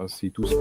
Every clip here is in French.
C'est tout ça.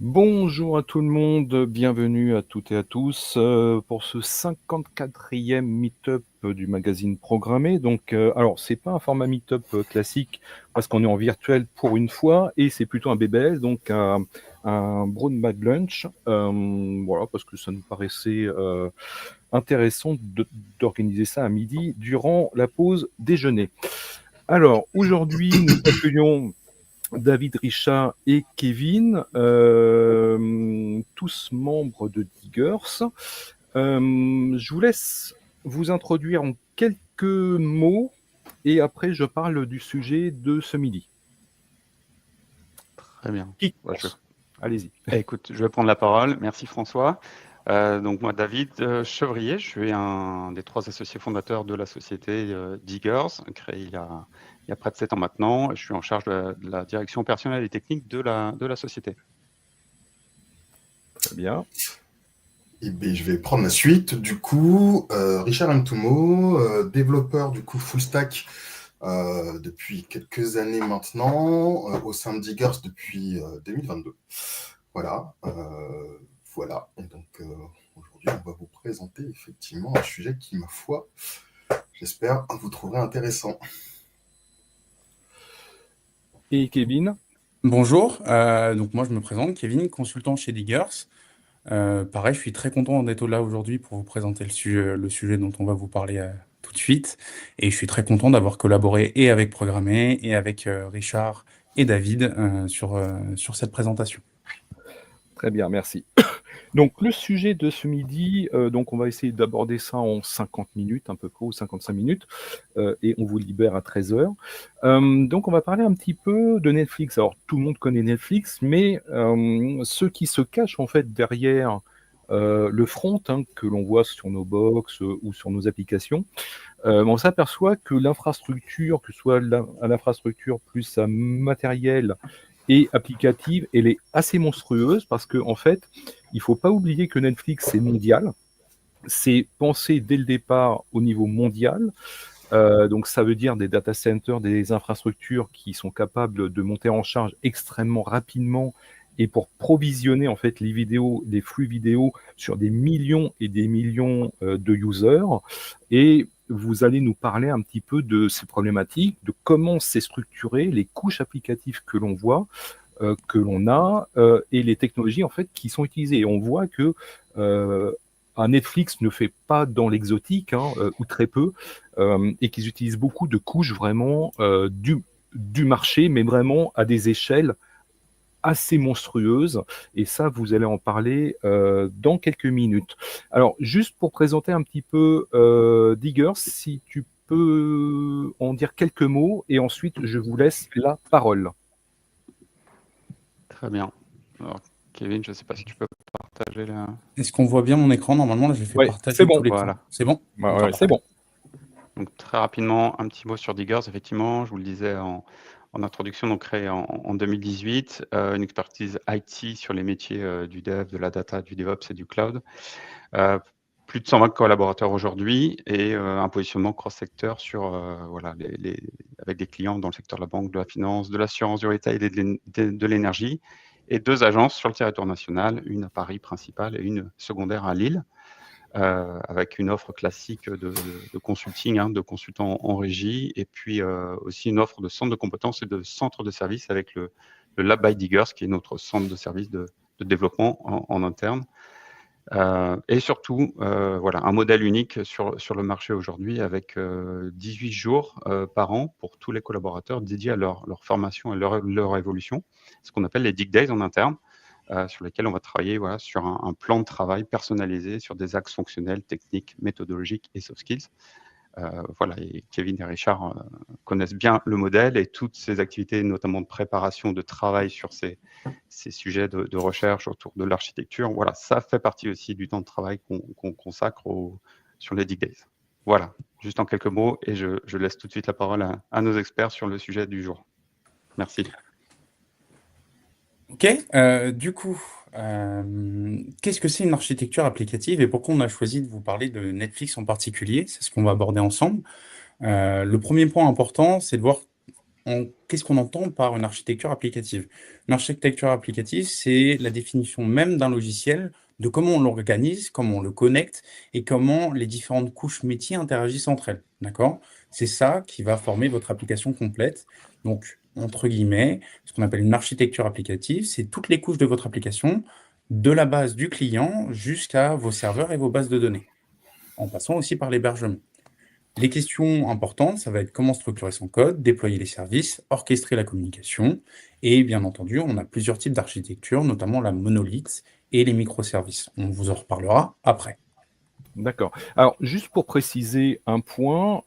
Bonjour à tout le monde, bienvenue à toutes et à tous pour ce 54e meet-up du magazine Programmé. Donc, alors, c'est pas un format meet-up classique parce qu'on est en virtuel pour une fois et c'est plutôt un BBS, donc un Brown Bag Lunch. Voilà, parce que ça nous paraissait intéressant d'organiser ça à midi durant la pause déjeuner. Alors, aujourd'hui, nous accueillons David, Richard et Kevin, tous membres de Diggers. Je vous laisse vous introduire en quelques mots et après je parle du sujet de ce midi. Très bien. Qui commence ? Allez-y. Écoute, je vais prendre la parole. Merci François. Donc moi, David Chevrier, je suis un des 3 associés fondateurs de la société Diggers, créée il y a près de 7 ans maintenant. Je suis en charge de la direction opérationnelle et technique de la société. Très bien. Et bien, je vais prendre la suite. Du coup, Richard Mtumo, développeur du coup full stack depuis quelques années maintenant, au sein de Diggers depuis 2022. Voilà. Voilà. Et donc, aujourd'hui, on va vous présenter effectivement un sujet qui, ma foi, j'espère, vous trouverez intéressant. Et Kevin ? Bonjour, donc moi je me présente, Kevin, consultant chez Diggers. Pareil, je suis très content d'être là aujourd'hui pour vous présenter le sujet dont on va vous parler tout de suite. Et je suis très content d'avoir collaboré et avec Programmé et avec Richard et David sur cette présentation. Très bien, merci. Donc le sujet de ce midi, donc on va essayer d'aborder ça en 50 minutes, à peu près, ou 55 minutes, et on vous libère à 13h. Donc on va parler un petit peu de Netflix. Alors tout le monde connaît Netflix, mais ceux qui se cachent en fait derrière le front que l'on voit sur nos box ou sur nos applications, on s'aperçoit que l'infrastructure, que ce soit l'infrastructure plus sa matériel et applicative, elle est assez monstrueuse parce que en fait, il faut pas oublier que Netflix c'est mondial, c'est pensé dès le départ au niveau mondial. Donc ça veut dire des data centers, des infrastructures qui sont capables de monter en charge extrêmement rapidement et pour provisionner en fait les vidéos, les flux vidéo sur des millions et des millions de users. Et vous allez nous parler un petit peu de ces problématiques, de comment c'est structuré, les couches applicatives que l'on voit, que l'on a, et les technologies en fait qui sont utilisées. Et on voit que un Netflix ne fait pas dans l'exotique, ou très peu, et qu'ils utilisent beaucoup de couches vraiment du marché, mais vraiment à des échelles assez monstrueuses. Et ça, vous allez en parler dans quelques minutes. Alors, juste pour présenter un petit peu Diggers, si tu peux en dire quelques mots, et ensuite je vous laisse la parole. Très bien. Alors, Kevin, je ne sais pas si tu peux partager la... Est-ce qu'on voit bien mon écran? Normalement, là, je fais partager bon. tous les Voilà. C'est bon? Ouais, c'est bon. Donc très rapidement, un petit mot sur Diggers. Effectivement, je vous le disais en introduction, donc créé en 2018, une expertise IT sur les métiers du dev, de la data, du DevOps et du cloud. Plus de 120 collaborateurs aujourd'hui et un positionnement cross-secteur sur voilà, avec des clients dans le secteur de la banque, de la finance, de l'assurance, du retail et de l'énergie, et 2 agences sur le territoire national, une à Paris principale et une secondaire à Lille, avec une offre classique de consulting, de consultants en régie, et puis aussi une offre de centre de compétences et de centre de services avec le Lab by Diggers, qui est notre centre de service de développement en interne. Et surtout, voilà, un modèle unique sur le marché aujourd'hui avec 18 jours par an pour tous les collaborateurs dédiés à leur formation et leur évolution, ce qu'on appelle les Dig Days en interne, sur lesquels on va travailler voilà, sur un plan de travail personnalisé sur des axes fonctionnels, techniques, méthodologiques et soft skills. Voilà, et Kevin et Richard connaissent bien le modèle et toutes ces activités, notamment de préparation, de travail sur ces sujets de recherche autour de l'architecture. Voilà, ça fait partie aussi du temps de travail qu'on consacre sur les Dig Days. Voilà, juste en quelques mots, et je laisse tout de suite la parole à nos experts sur le sujet du jour. Merci. Ok, du coup, qu'est-ce que c'est une architecture applicative et pourquoi on a choisi de vous parler de Netflix en particulier? C'est ce qu'on va aborder ensemble. Le premier point important, c'est de voir qu'est-ce qu'on entend par une architecture applicative. Une architecture applicative, c'est la définition même d'un logiciel, de comment on l'organise, comment on le connecte et comment les différentes couches métiers interagissent entre elles. D'accord? C'est ça qui va former votre application complète. Donc, entre guillemets, ce qu'on appelle une architecture applicative, c'est toutes les couches de votre application, de la base du client jusqu'à vos serveurs et vos bases de données, en passant aussi par l'hébergement. Les questions importantes, ça va être comment structurer son code, déployer les services, orchestrer la communication. Et bien entendu, on a plusieurs types d'architecture, notamment la monolithe et les microservices. On vous en reparlera après. D'accord. Alors, juste pour préciser un point,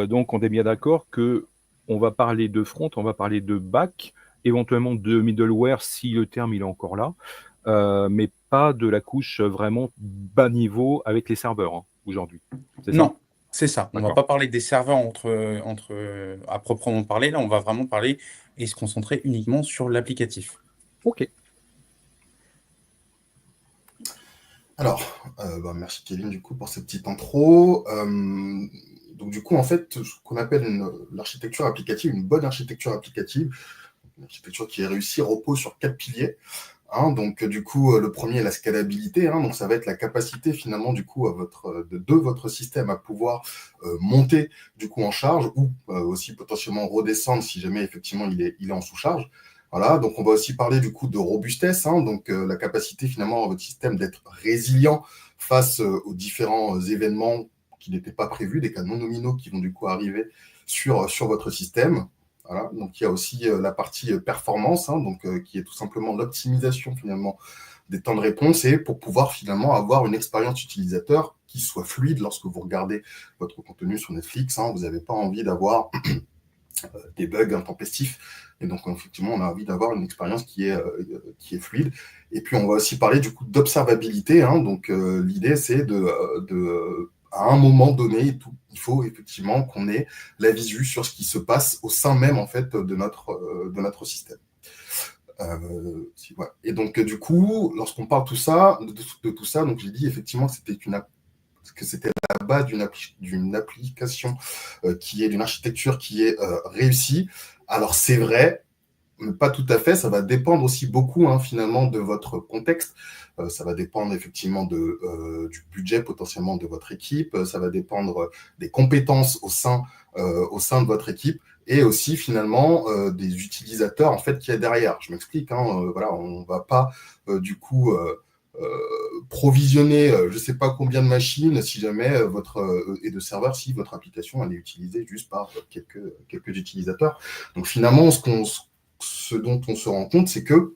donc on est bien d'accord que on va parler de front, on va parler de back, éventuellement de middleware si le terme il est encore là, mais pas de la couche vraiment bas niveau avec les serveurs aujourd'hui. C'est ça? Non, c'est ça. On ne va D'accord. pas parler des serveurs à proprement parler. Là, on va vraiment parler et se concentrer uniquement sur l'applicatif. Ok. Alors, merci Kevin du coup pour cette petite intro. Donc du coup, en fait, ce qu'on appelle l'architecture applicative, une bonne architecture applicative, une architecture qui est réussie, repose sur 4 piliers. Donc du coup, le premier est la scalabilité. Donc ça va être la capacité finalement du coup de votre système à pouvoir monter du coup en charge ou aussi potentiellement redescendre si jamais effectivement il est en sous-charge. Voilà, donc on va aussi parler du coup de robustesse, donc la capacité finalement à votre système d'être résilient face aux différents événements qui n'étaient pas prévus, des cas non nominaux qui vont du coup arriver sur votre système. Voilà, donc il y a aussi la partie performance, qui est tout simplement l'optimisation finalement des temps de réponse et pour pouvoir finalement avoir une expérience utilisateur qui soit fluide lorsque vous regardez votre contenu sur Netflix. Vous n'avez pas envie d'avoir des bugs intempestifs. Et donc, effectivement, on a envie d'avoir une expérience qui est fluide. Et puis, on va aussi parler du coup d'observabilité. Donc, l'idée, c'est à un moment donné, il faut effectivement qu'on ait la visu sur ce qui se passe au sein même en fait de notre système. Voilà. Et donc, du coup, lorsqu'on parle de tout ça, donc j'ai dit effectivement que c'était la base d'une application qui est d'une architecture qui est réussie. Alors c'est vrai, mais pas tout à fait. Ça va dépendre aussi beaucoup finalement de votre contexte. Ça va dépendre effectivement du budget potentiellement de votre équipe. Ça va dépendre des compétences au sein de votre équipe et aussi finalement des utilisateurs en fait qu'il y a derrière. Je m'explique. Voilà, on va pas du coup provisionner je ne sais pas combien de machines si jamais et de serveurs si votre application elle est utilisée juste par quelques utilisateurs. Donc finalement, ce dont on se rend compte, c'est que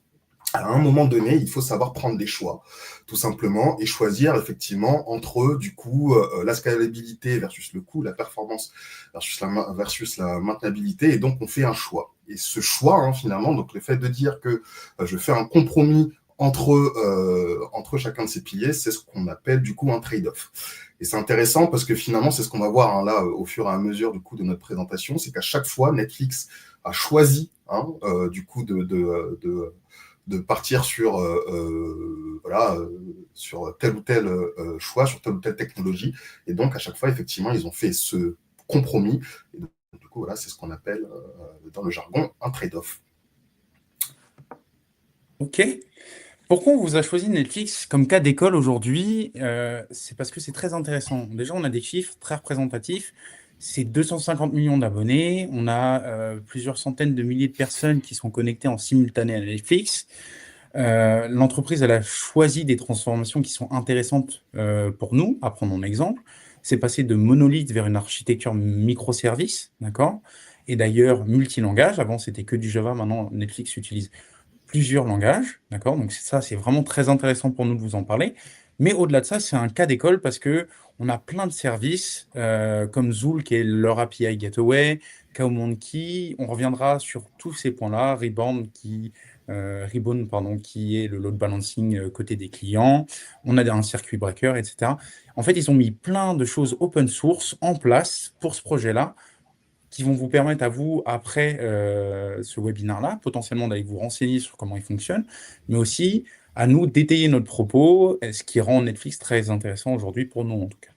à un moment donné, il faut savoir prendre des choix, tout simplement, et choisir effectivement entre du coup la scalabilité versus le coût, la performance versus la maintenabilité, et donc on fait un choix. Et ce choix, finalement, donc le fait de dire que je fais un compromis entre chacun de ces piliers, c'est ce qu'on appelle du coup un trade-off. Et c'est intéressant parce que finalement, c'est ce qu'on va voir là au fur et à mesure du coup de notre présentation, c'est qu'à chaque fois, Netflix a choisi du coup de partir sur sur tel ou tel choix, sur telle ou telle technologie. Et donc, à chaque fois, effectivement, ils ont fait ce compromis. Et donc, du coup, voilà, c'est ce qu'on appelle dans le jargon un trade-off. Ok. Pourquoi on vous a choisi Netflix comme cas d'école aujourd'hui? C'est parce que c'est très intéressant. Déjà, on a des chiffres très représentatifs. C'est 250 millions d'abonnés. On a plusieurs centaines de milliers de personnes qui sont connectées en simultané à Netflix. L'entreprise, elle a choisi des transformations qui sont intéressantes pour nous. À prendre mon exemple, c'est passer de monolithe vers une architecture microservice, d'accord? Et d'ailleurs, multilangage. Avant, c'était que du Java. Maintenant, Netflix utilise plusieurs langages, d'accord? Donc ça, c'est vraiment très intéressant pour nous de vous en parler. Mais au-delà de ça, c'est un cas d'école parce qu'on a plein de services comme Zool qui est leur API Gateway, CowMonkey. On reviendra sur tous ces points-là. Ribbon, pardon, qui est le load balancing côté des clients. On a un circuit breaker, etc. En fait, ils ont mis plein de choses open source en place pour ce projet-là qui vont vous permettre à vous, après ce webinaire-là, potentiellement d'aller vous renseigner sur comment il fonctionne, mais aussi à nous d'étayer notre propos, ce qui rend Netflix très intéressant aujourd'hui pour nous en tout cas.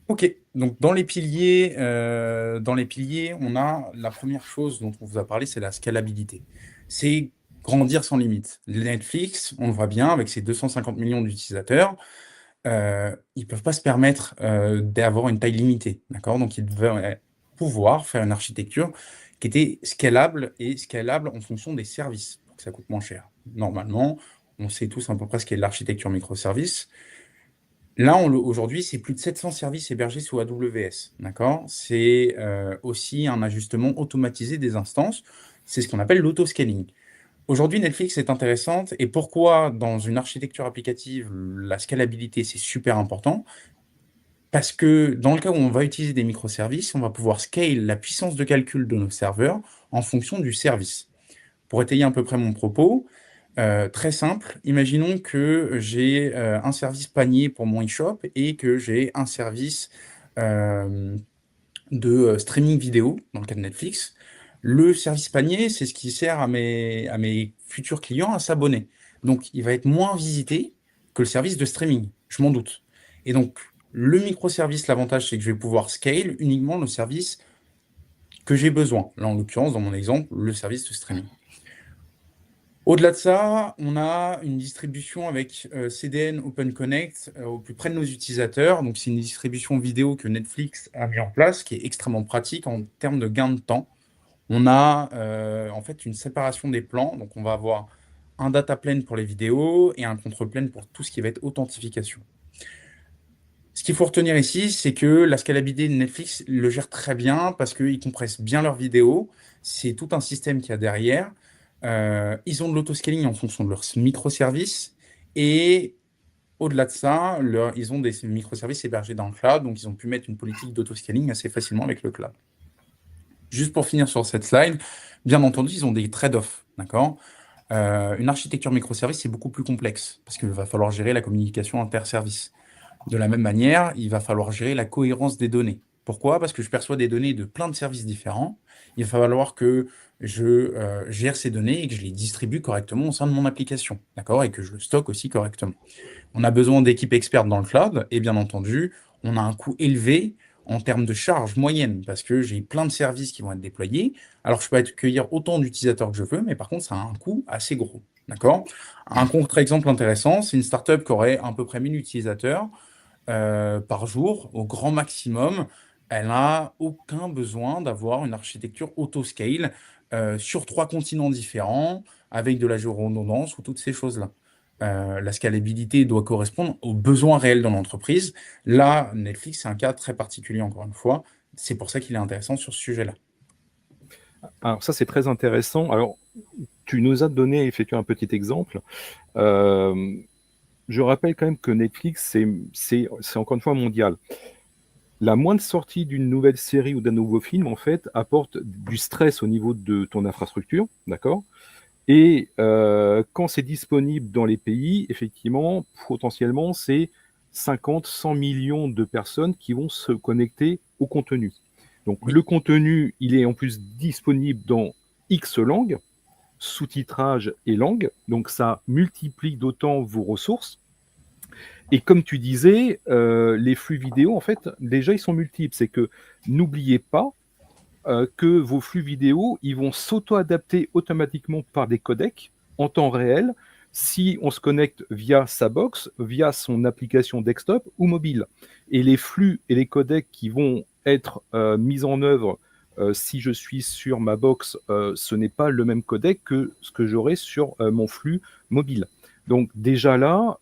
Ok, donc dans les piliers, on a la première chose dont on vous a parlé, c'est la scalabilité. C'est grandir sans limite. Netflix, on le voit bien avec ses 250 millions d'utilisateurs, ils ne peuvent pas se permettre d'avoir une taille limitée, d'accord? Donc, ils devaient pouvoir faire une architecture qui était scalable et scalable en fonction des services pour que ça coûte moins cher. Normalement, on sait tous à peu près ce qu'est l'architecture microservice. Là, aujourd'hui, c'est plus de 700 services hébergés sous AWS, d'accord? C'est aussi un ajustement automatisé des instances. C'est ce qu'on appelle l'autoscaling. Aujourd'hui, Netflix est intéressante. Et pourquoi, dans une architecture applicative, la scalabilité, c'est super important? Parce que dans le cas où on va utiliser des microservices, on va pouvoir scale la puissance de calcul de nos serveurs en fonction du service. Pour étayer à peu près mon propos, très simple, imaginons que j'ai un service panier pour mon e-shop et que j'ai un service euh, de streaming vidéo, dans le cas de Netflix. Le service panier, c'est ce qui sert à mes futurs clients à s'abonner. Donc, il va être moins visité que le service de streaming, je m'en doute. Et donc, le microservice, l'avantage, c'est que je vais pouvoir scale uniquement le service que j'ai besoin. Là, en l'occurrence, dans mon exemple, le service de streaming. Au-delà de ça, on a une distribution avec CDN Open Connect au plus près de nos utilisateurs. Donc, c'est une distribution vidéo que Netflix a mis en place qui est extrêmement pratique en termes de gain de temps. On a en fait une séparation des plans. Donc, on va avoir un data plane pour les vidéos et un control plane pour tout ce qui va être authentification. Ce qu'il faut retenir ici, c'est que la scalabilité de Netflix le gère très bien parce qu'ils compressent bien leurs vidéos. C'est tout un système qu'il y a derrière. Ils ont de l'autoscaling en fonction de leurs microservices. Et au-delà de ça, ils ont des microservices hébergés dans le cloud. Donc, ils ont pu mettre une politique d'autoscaling assez facilement avec le cloud. Juste pour finir sur cette slide, bien entendu, ils ont des trade-offs. D'accord? Une architecture microservice, c'est beaucoup plus complexe parce qu'il va falloir gérer la communication inter-service. De la même manière, il va falloir gérer la cohérence des données. Pourquoi? Parce que je perçois des données de plein de services différents. Il va falloir que je gère ces données et que je les distribue correctement au sein de mon application, d'accord? Et que je le stocke aussi correctement. On a besoin d'équipes expertes dans le cloud et bien entendu, on a un coût élevé en termes de charge moyenne parce que j'ai plein de services qui vont être déployés. Alors, je peux accueillir autant d'utilisateurs que je veux, mais par contre, ça a un coût assez gros, d'accord? Un contre-exemple intéressant, c'est une startup qui aurait à peu près 1000 utilisateurs par jour, au grand maximum. Elle n'a aucun besoin d'avoir une architecture auto-scale sur 3 continents différents, avec de la géoredondance ou toutes ces choses-là. La scalabilité doit correspondre aux besoins réels de l'entreprise. Là, Netflix, c'est un cas très particulier, encore une fois. C'est pour ça qu'il est intéressant sur ce sujet-là. Alors ça, c'est très intéressant. Alors, tu nous as donné effectivement un petit exemple. Je rappelle quand même que Netflix, c'est encore une fois mondial. La moindre sortie d'une nouvelle série ou d'un nouveau film, en fait, apporte du stress au niveau de ton infrastructure, d'accord? Et quand c'est disponible dans les pays, effectivement, potentiellement, c'est 50, 100 millions de personnes qui vont se connecter au contenu. Donc le contenu, il est en plus disponible dans X langues, sous-titrage et langue, donc ça multiplie d'autant vos ressources. Et comme tu disais, les flux vidéo, en fait, déjà, ils sont multiples. C'est que n'oubliez pas que vos flux vidéo, ils vont s'auto-adapter automatiquement par des codecs en temps réel si on se connecte via sa box, via son application desktop ou mobile. Et les flux et les codecs qui vont être mis en œuvre si je suis sur ma box, ce n'est pas le même codec que ce que j'aurai sur mon flux mobile. Donc déjà là,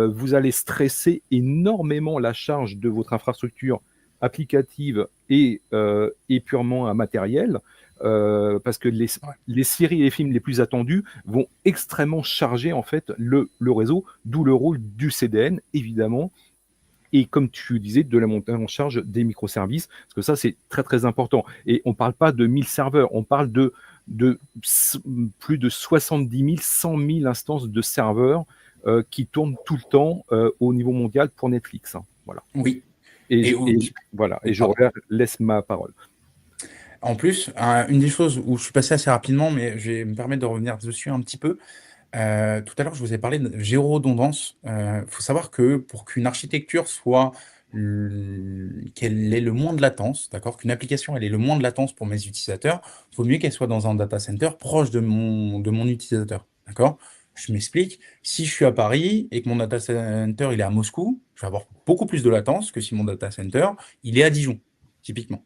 vous allez stresser énormément la charge de votre infrastructure applicative et purement un matériel parce que les séries et les films les plus attendus vont extrêmement charger en fait le réseau, d'où le rôle du CDN, évidemment. Et comme tu disais, de la montée en charge des microservices, parce que ça, c'est très, très important. Et on ne parle pas de 1000 serveurs, on parle de plus de 70 000, 100 000 instances de serveurs qui tournent tout le temps au niveau mondial pour Netflix. Hein. Voilà. Oui. Voilà. Oui, Et je laisse ma parole. En plus, une des choses où je suis passé assez rapidement, mais je vais me permettre de revenir dessus un petit peu. Tout à l'heure, je vous ai parlé de géoredondance. Faut savoir que pour qu'une architecture soit qu'elle ait le moins de latence, d'accord, qu'une application elle ait le moins de latence pour mes utilisateurs, il vaut mieux qu'elle soit dans un data center proche de mon utilisateur, d'accord? Je m'explique. Si je suis à Paris et que mon data center il est à Moscou, je vais avoir beaucoup plus de latence que si mon data center il est à Dijon, typiquement.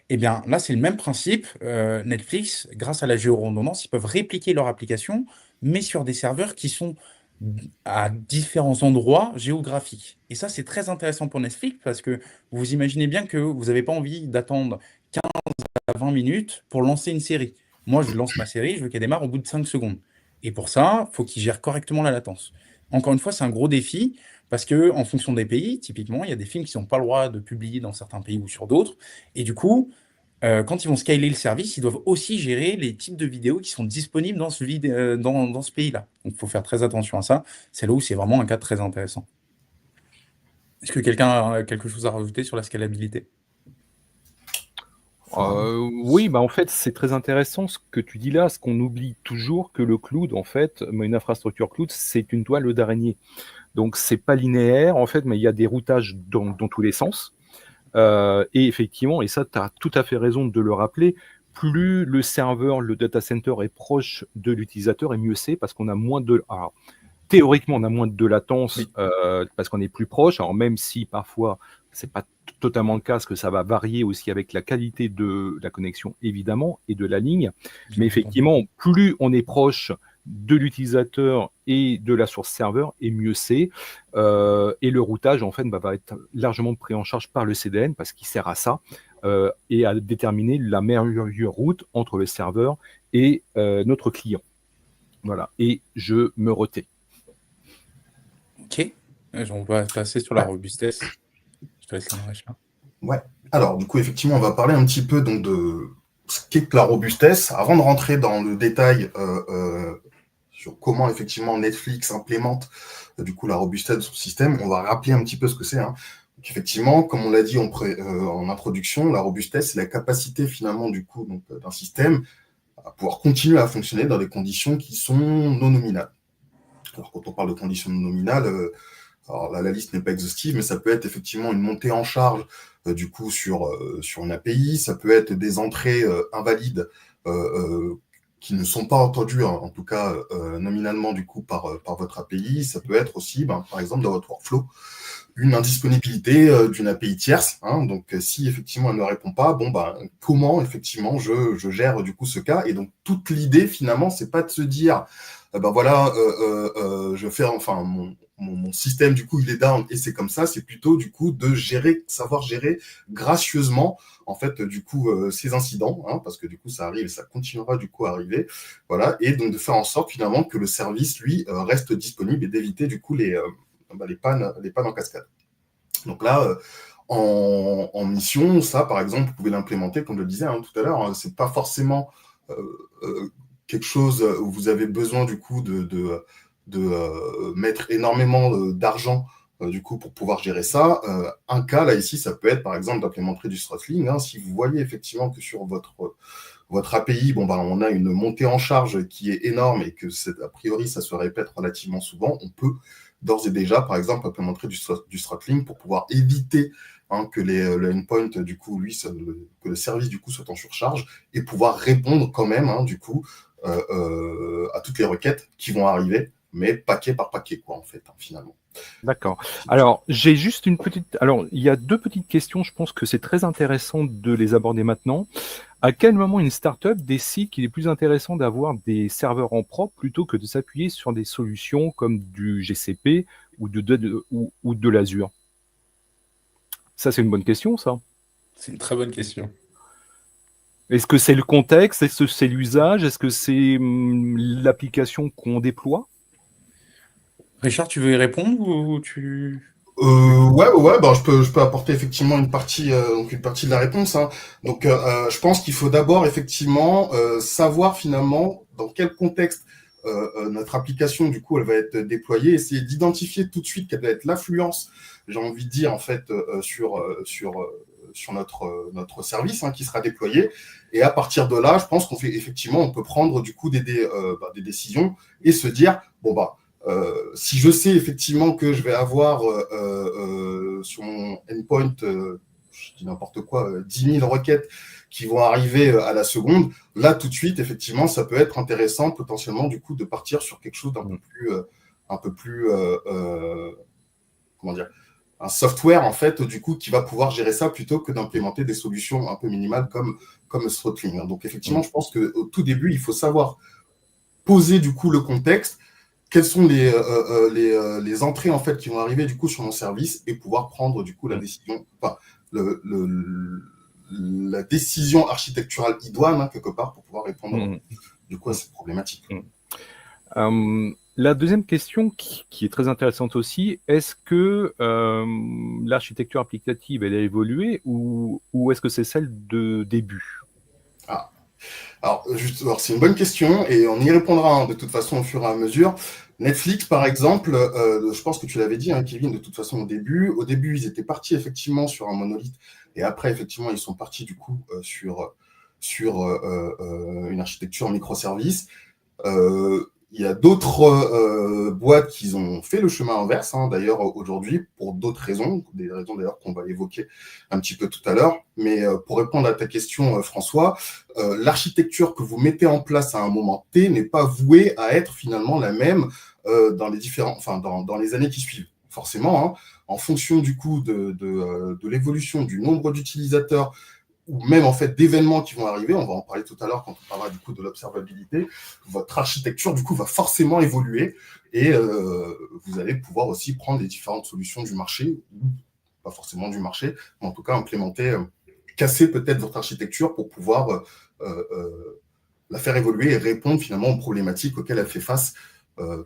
Eh bien, là, c'est le même principe. Netflix, grâce à la géoredondance, ils peuvent répliquer leur application, mais sur des serveurs qui sont à différents endroits géographiques. Et ça, c'est très intéressant pour Netflix parce que vous imaginez bien que vous n'avez pas envie d'attendre 15 à 20 minutes pour lancer une série. Moi, je lance ma série, je veux qu'elle démarre au bout de 5 secondes. Et pour ça, il faut qu'ils gèrent correctement la latence. Encore une fois, c'est un gros défi parce que, en fonction des pays, typiquement, il y a des films qui n'ont pas le droit de publier dans certains pays ou sur d'autres. Et du coup, quand ils vont scaler le service, ils doivent aussi gérer les types de vidéos qui sont disponibles dans ce pays-là. Donc, il faut faire très attention à ça. C'est là où c'est vraiment un cas très intéressant. Est-ce que quelqu'un a quelque chose à rajouter sur la scalabilité? Oui, en fait, c'est très intéressant ce que tu dis là, parce qu'on oublie toujours que le cloud, en fait, une infrastructure cloud, c'est une toile d'araignée. Donc, c'est pas linéaire, en fait, mais il y a des routages dans tous les sens. Et effectivement, et ça, tu as tout à fait raison de le rappeler, plus le serveur, le data center est proche de l'utilisateur, et mieux c'est, parce qu'on a moins de... Alors, théoriquement, on a moins de latence Oui. parce qu'on est plus proche. Alors, même si parfois, c'est pas totalement le cas, parce que ça va varier aussi avec la qualité de la connexion, évidemment, et de la ligne. Mais effectivement, plus on est proche de l'utilisateur et de la source serveur, et mieux c'est. Et le routage, en fait, va être largement pris en charge par le CDN, parce qu'il sert à ça, et à déterminer la meilleure route entre le serveur et notre client. Voilà. Et je me retais. Ok. On va passer sur la robustesse. Je te laisse l'image là. Ouais. Alors, du coup, effectivement, on va parler un petit peu donc, de ce qu'est la robustesse. Avant de rentrer dans le détail sur comment, effectivement, Netflix implémente du coup la robustesse de son système, on va rappeler un petit peu ce que c'est. Hein. Donc, effectivement, comme on l'a dit en introduction, la robustesse, c'est la capacité, finalement, du coup, d'un système à pouvoir continuer à fonctionner dans des conditions qui sont non nominales. Alors, quand on parle de conditions non nominales, alors là, la liste n'est pas exhaustive, mais ça peut être effectivement une montée en charge du coup sur une API, ça peut être des entrées invalides qui ne sont pas entendues, en tout cas nominalement du coup par votre API. Ça peut être aussi, par exemple, dans votre workflow, une indisponibilité d'une API tierce. Hein. Donc, si effectivement elle ne répond pas, comment effectivement je gère du coup ce cas? Et donc, toute l'idée finalement, c'est pas de se dire, je fais enfin mon système du coup il est down et c'est comme ça. C'est plutôt du coup de savoir gérer gracieusement en fait du coup ces incidents, hein, parce que du coup ça arrive et ça continuera du coup à arriver. Voilà, et donc de faire en sorte finalement que le service lui reste disponible et d'éviter du coup les pannes en cascade. Donc là, en mission, ça, par exemple, vous pouvez l'implémenter, comme je le disais tout à l'heure, c'est pas forcément quelque chose où vous avez besoin du coup de mettre énormément d'argent du coup pour pouvoir gérer ça. Un cas là ici, ça peut être par exemple d'implémenter du throttling. Hein, si vous voyez effectivement que sur votre API, on a une montée en charge qui est énorme et que a priori ça se répète relativement souvent, on peut d'ores et déjà, par exemple, implémenter du throttling pour pouvoir éviter que le endpoint, du coup, que le service, du coup, soit en surcharge et pouvoir répondre quand même, du coup, à toutes les requêtes qui vont arriver, mais paquet par paquet, quoi, en fait, finalement. D'accord. Alors, j'ai juste une petite... Alors, il y a deux petites questions, je pense que c'est très intéressant de les aborder maintenant. À quel moment une startup décide qu'il est plus intéressant d'avoir des serveurs en propre plutôt que de s'appuyer sur des solutions comme du GCP ou de l'Azure? Ça, c'est une bonne question, ça. C'est une très bonne question. Est-ce que c'est le contexte? Est-ce que c'est l'usage? Est-ce que c'est l'application qu'on déploie? Richard, tu veux y répondre ou tu... Ouais, bah, je peux apporter effectivement donc une partie de la réponse, hein. Donc, je pense qu'il faut d'abord effectivement savoir finalement dans quel contexte notre application du coup elle va être déployée, essayer d'identifier tout de suite quelle va être l'affluence, j'ai envie de dire en fait sur notre service hein, qui sera déployé. Et à partir de là, je pense on peut prendre du coup des décisions et se dire bon bah si je sais effectivement que je vais avoir sur mon endpoint, je dis n'importe quoi, 10 000 requêtes qui vont arriver à la seconde, là tout de suite, effectivement, ça peut être intéressant potentiellement du coup de partir sur quelque chose d'un peu plus, comment dire, un software en fait du coup qui va pouvoir gérer ça plutôt que d'implémenter des solutions un peu minimales comme Throttling. Donc effectivement, je pense qu'au tout début, il faut savoir poser du coup le contexte, quelles sont les entrées en fait qui vont arriver du coup sur mon service et pouvoir prendre du coup la décision, enfin la décision architecturale idoine hein, quelque part pour pouvoir répondre du coup à cette problématique. La deuxième question qui est très intéressante aussi, est-ce que l'architecture applicative elle a évolué ou est-ce que c'est celle de début? Alors, c'est une bonne question et on y répondra hein, de toute façon au fur et à mesure. Netflix, par exemple, je pense que tu l'avais dit, hein, Kevin, de toute façon au début, ils étaient partis effectivement sur un monolithe et après, effectivement, ils sont partis du coup sur une architecture microservice. Il y a d'autres boîtes qui ont fait le chemin inverse, hein, d'ailleurs aujourd'hui, pour d'autres raisons, des raisons d'ailleurs qu'on va évoquer un petit peu tout à l'heure. Mais pour répondre à ta question, François, l'architecture que vous mettez en place à un moment T n'est pas vouée à être finalement la même dans les années qui suivent. Forcément, hein, en fonction du coup de l'évolution du nombre d'utilisateurs, ou même en fait d'événements qui vont arriver, on va en parler tout à l'heure quand on parlera du coup de l'observabilité, votre architecture du coup va forcément évoluer et vous allez pouvoir aussi prendre les différentes solutions du marché, ou pas forcément du marché, mais en tout cas implémenter, casser peut-être votre architecture pour pouvoir la faire évoluer et répondre finalement aux problématiques auxquelles elle fait face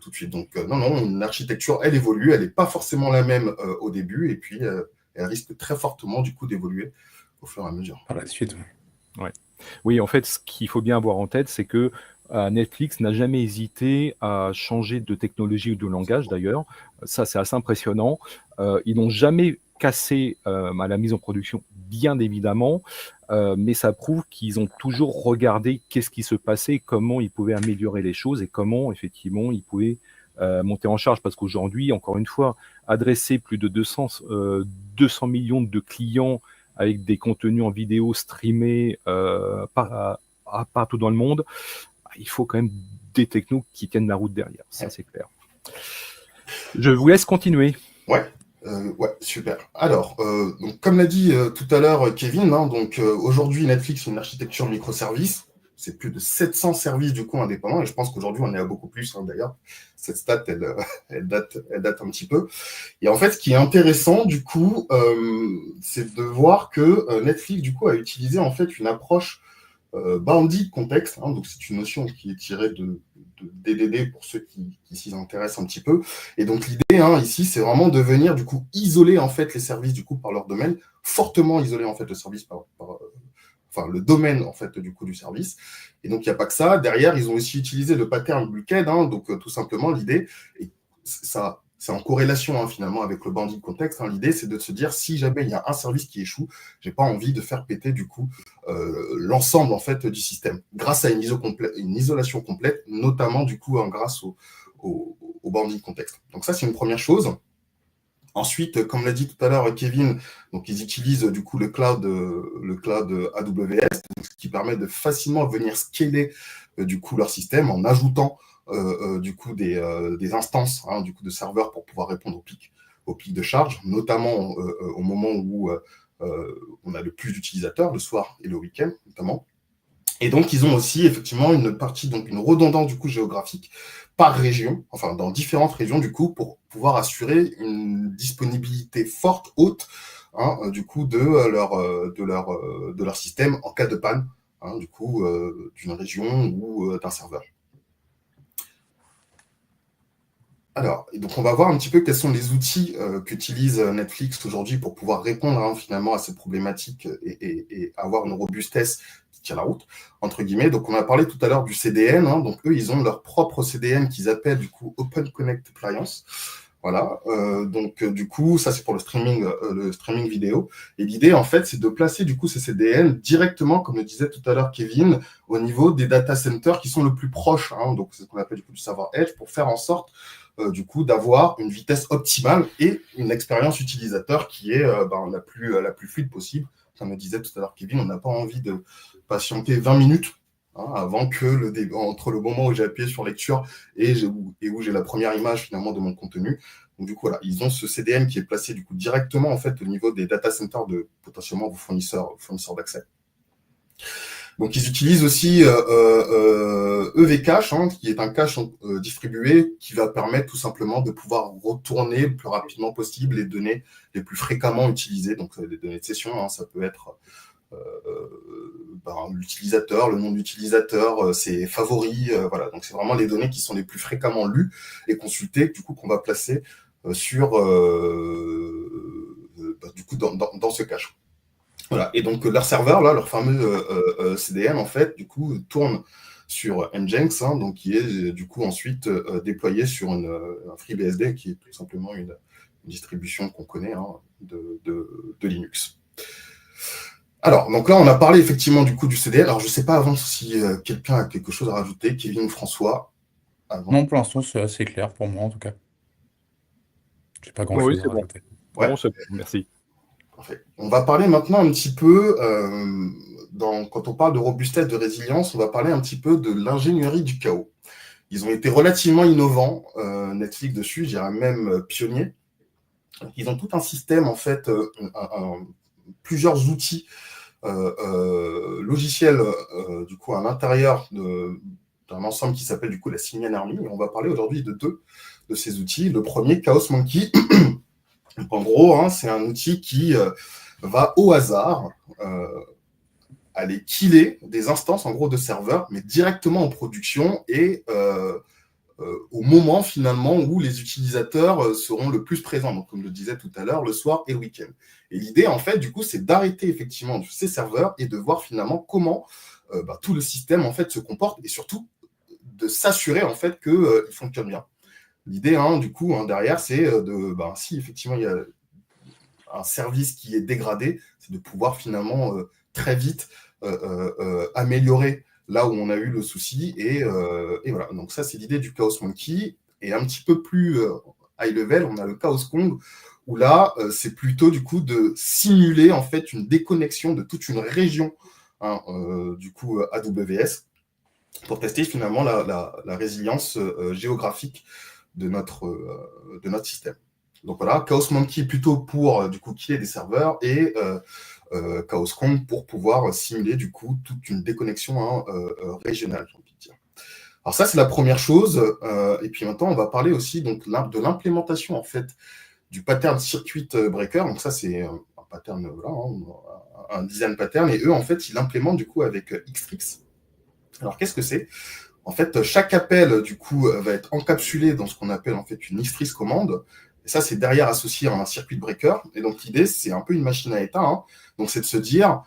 tout de suite. Donc non, une architecture, elle évolue, elle n'est pas forcément la même au début et puis elle risque très fortement du coup d'évoluer au fur et à mesure. Par la suite, ouais. Oui, en fait, ce qu'il faut bien avoir en tête, c'est que Netflix n'a jamais hésité à changer de technologie ou de langage, d'ailleurs. Ça, c'est assez impressionnant. Ils n'ont jamais cassé à la mise en production, bien évidemment, mais ça prouve qu'ils ont toujours regardé qu'est-ce qui se passait, comment ils pouvaient améliorer les choses et comment, effectivement, ils pouvaient monter en charge. Parce qu'aujourd'hui, encore une fois, adresser plus de 200 millions de clients avec des contenus en vidéo streamés partout dans le monde, il faut quand même des technos qui tiennent la route derrière, ça c'est clair. Je vous laisse continuer. Ouais, super. Alors, donc, comme l'a dit tout à l'heure Kevin, hein, aujourd'hui Netflix est une architecture microservice. C'est plus de 700 services du coup indépendants et je pense qu'aujourd'hui on est à beaucoup plus hein, d'ailleurs. Cette stat, elle date un petit peu. Et en fait, ce qui est intéressant du coup, c'est de voir que Netflix du coup a utilisé en fait une approche bounded context. Hein, donc c'est une notion qui est tirée de DDD pour ceux qui s'y intéressent un petit peu. Et donc l'idée hein, ici, c'est vraiment de venir du coup isoler en fait les services du coup par leur domaine, fortement isoler en fait le service le domaine en fait du coup du service. Et donc il n'y a pas que ça. Derrière, ils ont aussi utilisé le pattern bucket. Hein, donc tout simplement l'idée, et ça c'est en corrélation hein, finalement avec le bounded context. Hein, l'idée, c'est de se dire si jamais il y a un service qui échoue, j'ai pas envie de faire péter du coup l'ensemble en fait du système grâce à une isolation complète, notamment du coup hein, grâce au bounded context. Donc ça, c'est une première chose. Ensuite, comme l'a dit tout à l'heure Kevin, donc ils utilisent du coup le cloud AWS, ce qui permet de facilement venir scaler du coup leur système en ajoutant du coup des instances hein, du coup de serveurs pour pouvoir répondre aux pics de charge, notamment au moment où on a le plus d'utilisateurs, le soir et le week-end notamment. Et donc, ils ont aussi effectivement une partie, donc une redondance du coup géographique par région, enfin dans différentes régions du coup, pour pouvoir assurer une disponibilité forte, haute, hein, du coup de leur système en cas de panne, du coup, d'une région ou d'un serveur. Alors, et donc on va voir un petit peu quels sont les outils qu'utilise Netflix aujourd'hui pour pouvoir répondre finalement à ces problématiques et avoir une robustesse qui tient la route, entre guillemets. Donc on a parlé tout à l'heure du CDN, donc eux, ils ont leur propre CDN qu'ils appellent du coup Open Connect Appliance. Voilà, donc du coup, ça c'est pour le streaming vidéo. Et l'idée, en fait, c'est de placer du coup ces CDN directement, comme le disait tout à l'heure Kevin, au niveau des data centers qui sont le plus proches. Donc c'est ce qu'on appelle du coup du server edge, pour faire en sorte du coup d'avoir une vitesse optimale et une expérience utilisateur qui est la plus fluide possible. Comme le disait tout à l'heure Kevin, on n'a pas envie de patienter 20 minutes avant que entre le moment où j'ai appuyé sur lecture et où j'ai la première image finalement de mon contenu. Donc du coup, voilà, ils ont ce CDN qui est placé du coup directement en fait au niveau des data centers de potentiellement vos fournisseurs d'accès. Donc ils utilisent aussi EV Cache, qui est un cache distribué qui va permettre tout simplement de pouvoir retourner le plus rapidement possible les données les plus fréquemment utilisées. Donc des données de session, ça peut être l'utilisateur, le nom de l'utilisateur, ses favoris, voilà. Donc c'est vraiment les données qui sont les plus fréquemment lues et consultées, du coup qu'on va placer du coup dans ce cache. Voilà. Et donc leur serveur là, leur fameux CDN en fait, du coup tourne sur Nginx, donc qui est du coup ensuite déployé sur un FreeBSD qui est tout simplement une distribution qu'on connaît de Linux. Alors, donc là, on a parlé effectivement du coup du CDN. Alors, je ne sais pas avant si quelqu'un a quelque chose à rajouter, Kevin ou François. Avant. Non, pour l'instant, c'est assez clair pour moi, en tout cas. J'ai pas grand-chose à rajouter. Ouais. Bon, c'est bon, merci. Parfait. On va parler maintenant un petit peu, quand on parle de robustesse, de résilience, on va parler un petit peu de l'ingénierie du chaos. Ils ont été relativement innovants, Netflix dessus, je dirais même pionniers. Ils ont tout un système, en fait, plusieurs outils logiciels du coup à l'intérieur d'un ensemble qui s'appelle du coup la Simian Army. Et on va parler aujourd'hui de deux de ces outils. Le premier, Chaos Monkey. En gros, c'est un outil qui va au hasard aller killer des instances en gros de serveurs, mais directement en production et au moment finalement où les utilisateurs seront le plus présents, donc comme je le disais tout à l'heure, le soir et le week-end. Et l'idée en fait du coup c'est d'arrêter effectivement ces serveurs et de voir finalement comment tout le système en fait se comporte et surtout de s'assurer en fait qu'il fonctionne bien. L'idée du coup derrière c'est si effectivement il y a un service qui est dégradé, c'est de pouvoir finalement très vite améliorer là où on a eu le souci. Et voilà. Donc ça, c'est l'idée du Chaos Monkey. Et un petit peu plus high level, on a le Chaos Kong, où là, c'est plutôt du coup de simuler en fait une déconnexion de toute une région du coup AWS pour tester finalement la résilience géographique de notre système. Donc voilà, Chaos Monkey plutôt pour du coup killer des serveurs et Chaos Kong pour pouvoir simuler du coup toute une déconnexion régionale, j'ai envie de dire. Alors ça, c'est la première chose. Et puis maintenant, on va parler aussi donc de l'implémentation en fait du pattern circuit breaker. Donc ça, c'est un pattern, un design pattern. Et eux, en fait, ils l'implémentent du coup avec Xtrix. Alors qu'est-ce que c'est ? En fait, chaque appel du coup va être encapsulé dans ce qu'on appelle en fait une Xtrix commande. Et ça, c'est derrière associé à un circuit breaker. Et donc, l'idée, c'est un peu une machine à état. Donc, c'est de se dire,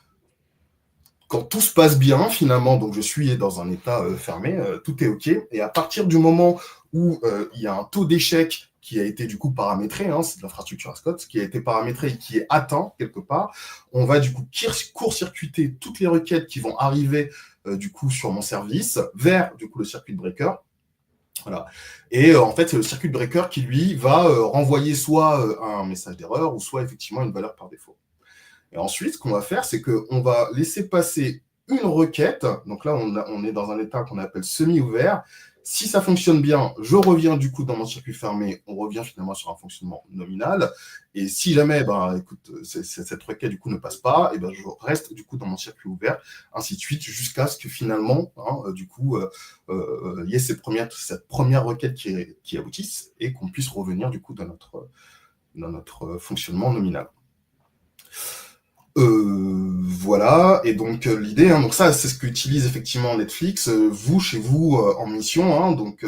quand tout se passe bien, finalement, donc je suis dans un état fermé, tout est OK. Et à partir du moment où il y a un taux d'échec qui a été du coup paramétré, c'est de l'infrastructure ASCOT, qui a été paramétré et qui est atteint quelque part, on va du coup court-circuiter toutes les requêtes qui vont arriver du coup sur mon service vers du coup le circuit breaker. Voilà. Et en fait, c'est le circuit breaker qui, lui, va renvoyer soit un message d'erreur ou soit effectivement une valeur par défaut. Et ensuite, ce qu'on va faire, c'est qu'on va laisser passer une requête. Donc là, on est dans un état qu'on appelle semi-ouvert. Si ça fonctionne bien, je reviens du coup dans mon circuit fermé. On revient finalement sur un fonctionnement nominal. Et si jamais, cette requête du coup ne passe pas, et je reste du coup dans mon circuit ouvert, ainsi de suite, jusqu'à ce que finalement, du coup, il y ait cette première requête qui aboutisse et qu'on puisse revenir du coup dans notre fonctionnement nominal. Voilà, et donc l'idée, hein, donc ça c'est ce qu'utilise effectivement Netflix. Vous, chez vous, en mission, hein, donc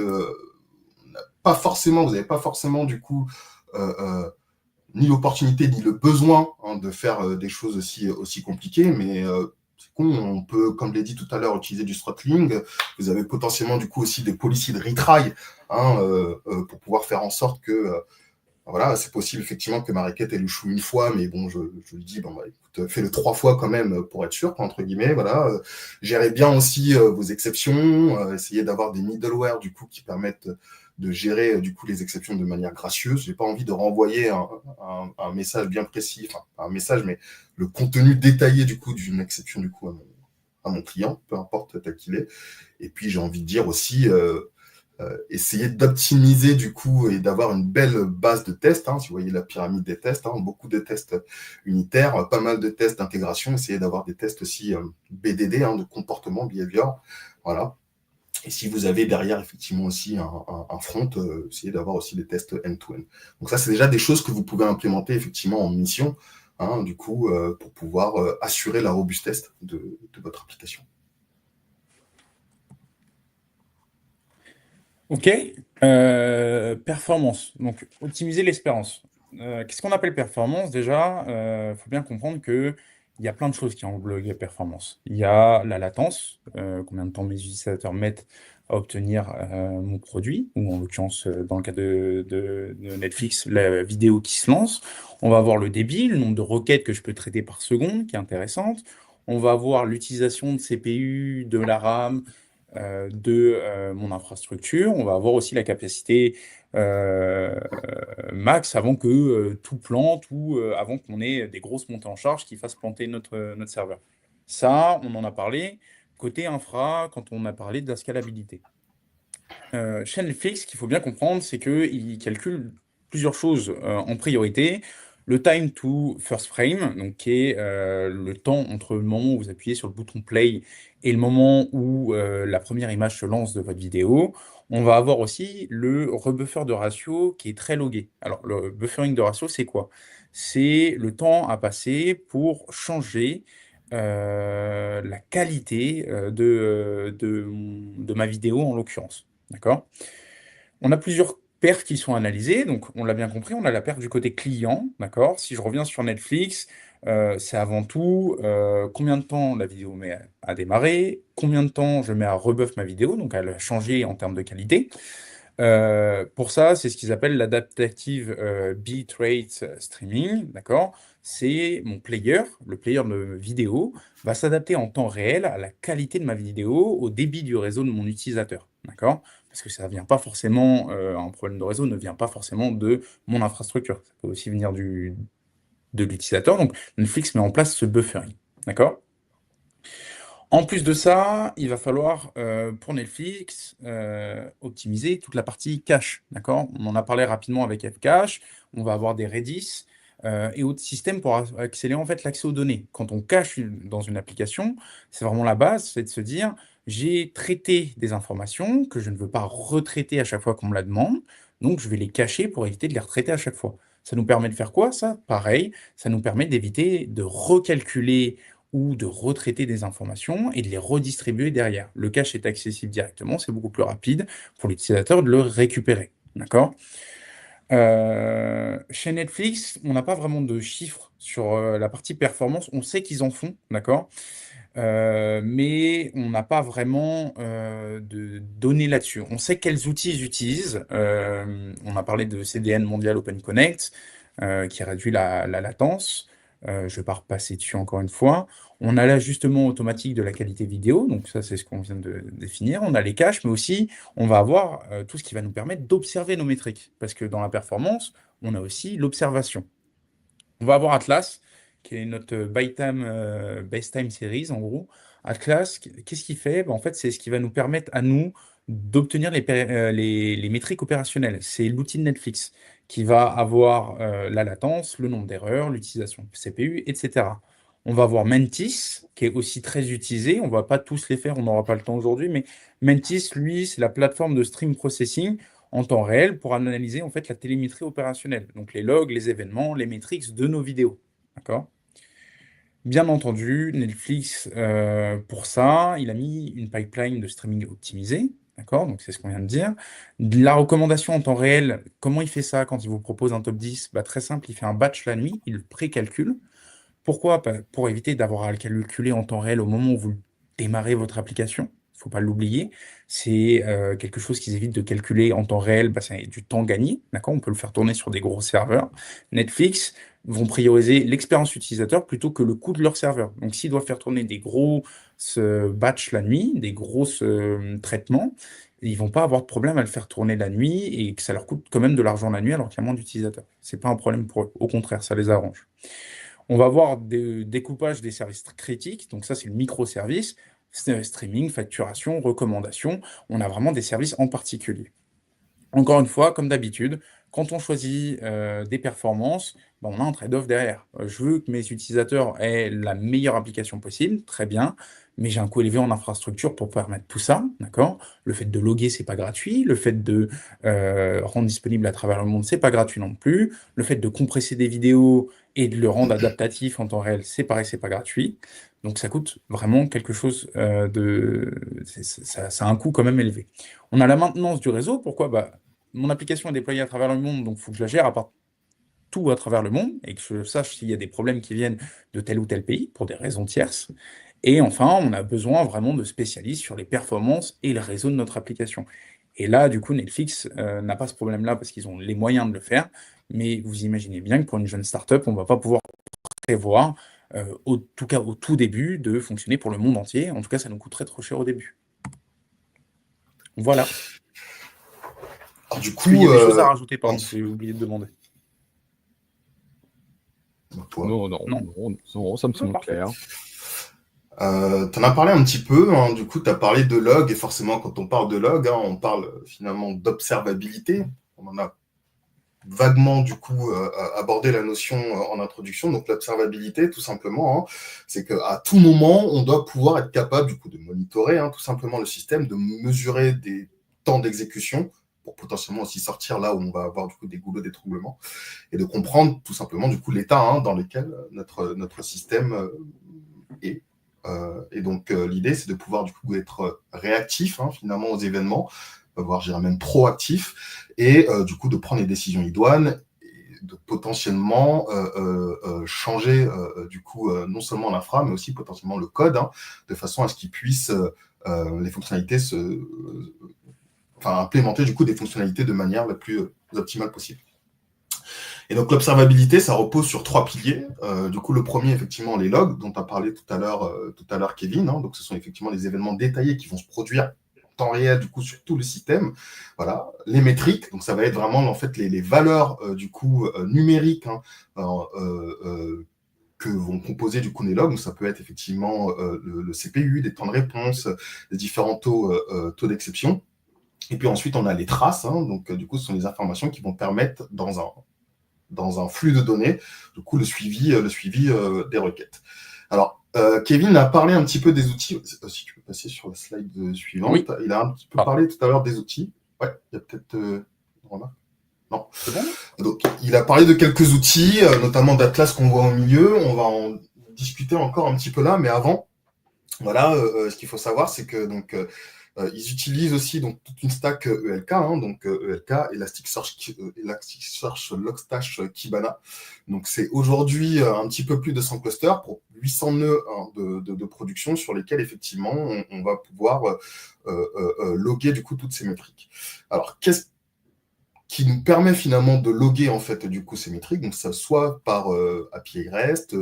pas forcément, vous n'avez pas forcément du coup ni l'opportunité ni le besoin, hein, de faire des choses aussi compliquées, mais c'est con, on peut, comme je l'ai dit tout à l'heure, utiliser du throttling. Vous avez potentiellement du coup aussi des policies de retry, hein, pour pouvoir faire en sorte que voilà, c'est possible effectivement que ma requête elle échoue une fois, mais bon, je lui dis, bon, bah, écoute, fais-le 3 fois quand même pour être sûr, entre guillemets, voilà. Gérez bien aussi vos exceptions, essayez d'avoir des middleware du coup qui permettent de gérer du coup les exceptions de manière gracieuse. J'ai pas envie de renvoyer un message bien précis, enfin pas un message, mais le contenu détaillé du coup d'une exception du coup à mon client, peu importe tel qu'il est. Et puis j'ai envie de dire aussi essayer d'optimiser du coup et d'avoir une belle base de tests. Hein, si vous voyez la pyramide des tests, hein, beaucoup de tests unitaires, pas mal de tests d'intégration. Essayer d'avoir des tests aussi BDD, hein, de comportement, behavior. Voilà. Et si vous avez derrière effectivement aussi un front, essayez d'avoir aussi des tests end-to-end. Donc ça, c'est déjà des choses que vous pouvez implémenter effectivement en mission, hein, du coup, pour pouvoir assurer la robustesse de votre application. Ok, performance. Donc, optimiser l'espérance. Qu'est-ce qu'on appelle performance? Déjà, il faut bien comprendre que il y a plein de choses qui englobent la performance. Il y a la latence, combien de temps mes utilisateurs mettent à obtenir mon produit, ou en l'occurrence, dans le cas de Netflix, la vidéo qui se lance. On va avoir le débit, le nombre de requêtes que je peux traiter par seconde, qui est intéressante. On va avoir l'utilisation de CPU, de la RAM, de mon infrastructure. On va avoir aussi la capacité euh, max avant que tout plante ou avant qu'on ait des grosses montées en charge qui fassent planter notre serveur. Ça, on en a parlé côté infra quand on a parlé de la scalabilité. Chez Netflix, ce qu'il faut bien comprendre, c'est qu'il calcule plusieurs choses en priorité. Le time to first frame, donc qui est le temps entre le moment où vous appuyez sur le bouton play et le moment où la première image se lance de votre vidéo. On va avoir aussi le rebuffer de ratio qui est très logué. Alors, le buffering de ratio, c'est quoi? C'est le temps à passer pour changer la qualité de ma vidéo en l'occurrence. D'accord? On a plusieurs paires qui sont analysées. Donc, on l'a bien compris, on a la paire du côté client. D'accord? Si je reviens sur Netflix, c'est avant tout combien de temps la vidéo met à démarrer, combien de temps je mets à rebuff ma vidéo, donc à la changer en termes de qualité. Pour ça, c'est ce qu'ils appellent l'adaptative bitrate streaming, d'accord? C'est mon player, le player de vidéo, va s'adapter en temps réel à la qualité de ma vidéo, au débit du réseau de mon utilisateur, d'accord? Parce que ça vient pas forcément, un problème de réseau ne vient pas forcément de mon infrastructure. Ça peut aussi venir de l'utilisateur. Donc, Netflix met en place ce buffering, d'accord? En plus de ça, il va falloir pour Netflix optimiser toute la partie cache, d'accord? On en a parlé rapidement avec Fcache. On va avoir des Redis et autres systèmes pour accélérer en fait l'accès aux données. Quand on cache dans une application, c'est vraiment la base, c'est de se dire j'ai traité des informations que je ne veux pas retraiter à chaque fois qu'on me la demande, donc je vais les cacher pour éviter de les retraiter à chaque fois. Ça nous permet de faire quoi, ça? Pareil, ça nous permet d'éviter de recalculer ou de retraiter des informations et de les redistribuer derrière. Le cache est accessible directement, c'est beaucoup plus rapide pour l'utilisateur de le récupérer. D'accord? Chez Netflix, on n'a pas vraiment de chiffres sur la partie performance. On sait qu'ils en font, d'accord? Mais on n'a pas vraiment de données là-dessus. On sait quels outils ils utilisent. On a parlé de CDN Mondial Open Connect, qui réduit la latence. Je ne vais pas repasser dessus encore une fois. On a l'ajustement automatique de la qualité vidéo, donc ça c'est ce qu'on vient de définir. On a les caches, mais aussi on va avoir tout ce qui va nous permettre d'observer nos métriques. Parce que dans la performance, on a aussi l'observation. On va avoir Atlas, qui est notre Base Time Series, en gros. Atlas, qu'est-ce qu'il fait? Ben, en fait, c'est ce qui va nous permettre à nous d'obtenir les métriques opérationnelles. C'est l'outil de Netflix qui va avoir la latence, le nombre d'erreurs, l'utilisation de CPU, etc. On va avoir Mantis, qui est aussi très utilisé. On ne va pas tous les faire, on n'aura pas le temps aujourd'hui, mais Mantis, lui, c'est la plateforme de stream processing en temps réel pour analyser en fait la télémétrie opérationnelle, donc les logs, les événements, les métriques de nos vidéos. D'accord? Bien entendu, Netflix, pour ça, il a mis une pipeline de streaming optimisée, d'accord? Donc c'est ce qu'on vient de dire. La recommandation en temps réel, comment il fait ça quand il vous propose un top 10? Bah, très simple, il fait un batch la nuit, il le précalcule. Pourquoi? Pour éviter d'avoir à le calculer en temps réel au moment où vous démarrez votre application. Il ne faut pas l'oublier. C'est quelque chose qu'ils évitent de calculer en temps réel. Bah, c'est du temps gagné. D'accord? On peut le faire tourner sur des gros serveurs. Netflix vont prioriser l'expérience utilisateur plutôt que le coût de leur serveur. Donc, s'ils doivent faire tourner des gros batch la nuit, des gros traitements, ils vont pas avoir de problème à le faire tourner la nuit et que ça leur coûte quand même de l'argent la nuit alors qu'il y a moins d'utilisateurs. C'est pas un problème pour eux. Au contraire, ça les arrange. On va voir des découpage des services critiques. Donc ça, c'est le microservice, streaming, facturation, recommandation. On a vraiment des services en particulier. Encore une fois, comme d'habitude, quand on choisit des performances, ben, on a un trade-off derrière. Je veux que mes utilisateurs aient la meilleure application possible, très bien, mais j'ai un coût élevé en infrastructure pour permettre tout ça, d'accord? Le fait de loguer, c'est pas gratuit. Le fait de rendre disponible à travers le monde, c'est pas gratuit non plus. Le fait de compresser des vidéos et de le rendre adaptatif en temps réel, c'est pareil, c'est pas gratuit. Donc ça coûte vraiment quelque chose ça a un coût quand même élevé. On a la maintenance du réseau. Pourquoi? Bah, mon application est déployée à travers le monde, donc il faut que je la gère partout à travers le monde et que je sache s'il y a des problèmes qui viennent de tel ou tel pays pour des raisons tierces. Et enfin, on a besoin vraiment de spécialistes sur les performances et le réseau de notre application. Et là, du coup, Netflix n'a pas ce problème-là parce qu'ils ont les moyens de le faire. Mais vous imaginez bien que pour une jeune startup, on ne va pas pouvoir prévoir, au tout cas au tout début, de fonctionner pour le monde entier. En tout cas, ça nous coûterait trop cher au début. Voilà. Alors, du Est-ce qu'il y coup, a des choses à rajouter, pardon, Hans, j'ai oublié de demander. toi, Non, ça me semble Parfait. clair. t'en as parlé un petit peu, hein, du coup, tu as parlé de log, et forcément, quand on parle de log, hein, on parle finalement d'observabilité. On en a vaguement, du coup, abordé la notion en introduction. Donc, l'observabilité, tout simplement, hein, c'est qu'à tout moment, on doit pouvoir être capable, du coup, de monitorer, hein, tout simplement, le système, de mesurer des temps d'exécution pour potentiellement aussi sortir là où on va avoir, du coup, des goulots d'étranglement et de comprendre, tout simplement, du coup, l'état hein, dans lequel notre système est. Et donc, l'idée, c'est de pouvoir du coup être réactif hein, finalement aux événements, voire je dirais même proactif, et du coup de prendre les décisions idoines, et de potentiellement changer du coup non seulement l'infra, mais aussi potentiellement le code, hein, de façon à ce qu'il puisse les fonctionnalités implémenter du coup des fonctionnalités de manière la plus optimale possible. Et donc l'observabilité, ça repose sur 3 piliers. Du coup, le premier, effectivement, les logs, dont tu as parlé tout à l'heure, Kevin. Hein. Donc, ce sont effectivement des événements détaillés qui vont se produire en temps réel, du coup, sur tout le système. Voilà. Les métriques, donc ça va être vraiment, en fait, les valeurs, du coup, numériques, hein, que vont composer, du coup, les logs. Donc, ça peut être effectivement le CPU, des temps de réponse, les différents taux d'exception. Et puis ensuite, on a les traces. Hein. Donc, du coup, ce sont les informations qui vont permettre, dans un flux de données, du coup, le suivi des requêtes. Alors, Kevin a parlé un petit peu des outils. Si tu peux passer sur la slide suivante. Oui. Il a un petit peu parlé tout à l'heure des outils. Ouais, il y a peut-être une remarque. Non. C'est bon? Donc, il a parlé de quelques outils, notamment d'Atlas qu'on voit au milieu. On va en discuter encore un petit peu là, mais avant, voilà, ce qu'il faut savoir, c'est que donc ils utilisent aussi donc toute une stack ELK, hein, donc ELK, Elasticsearch, Logstash, Kibana. Donc c'est aujourd'hui un petit peu plus de 100 clusters pour 800 nœuds hein, de production sur lesquels effectivement on va pouvoir loguer du coup toutes ces métriques. Alors qu'est-ce qui nous permet finalement de loguer en fait du coup ces métriques, donc ça soit par API REST,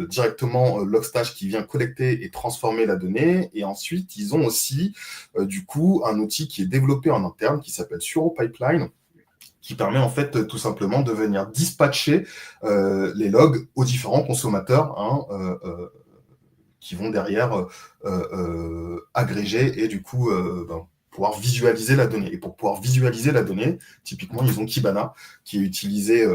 directement Logstash qui vient collecter et transformer la donnée, et ensuite ils ont aussi du coup un outil qui est développé en interne qui s'appelle Suro Pipeline, qui permet en fait tout simplement de venir dispatcher les logs aux différents consommateurs hein, qui vont derrière agréger et du coup pouvoir visualiser la donnée. Et pour pouvoir visualiser la donnée, typiquement, ils ont Kibana, qui est utilisé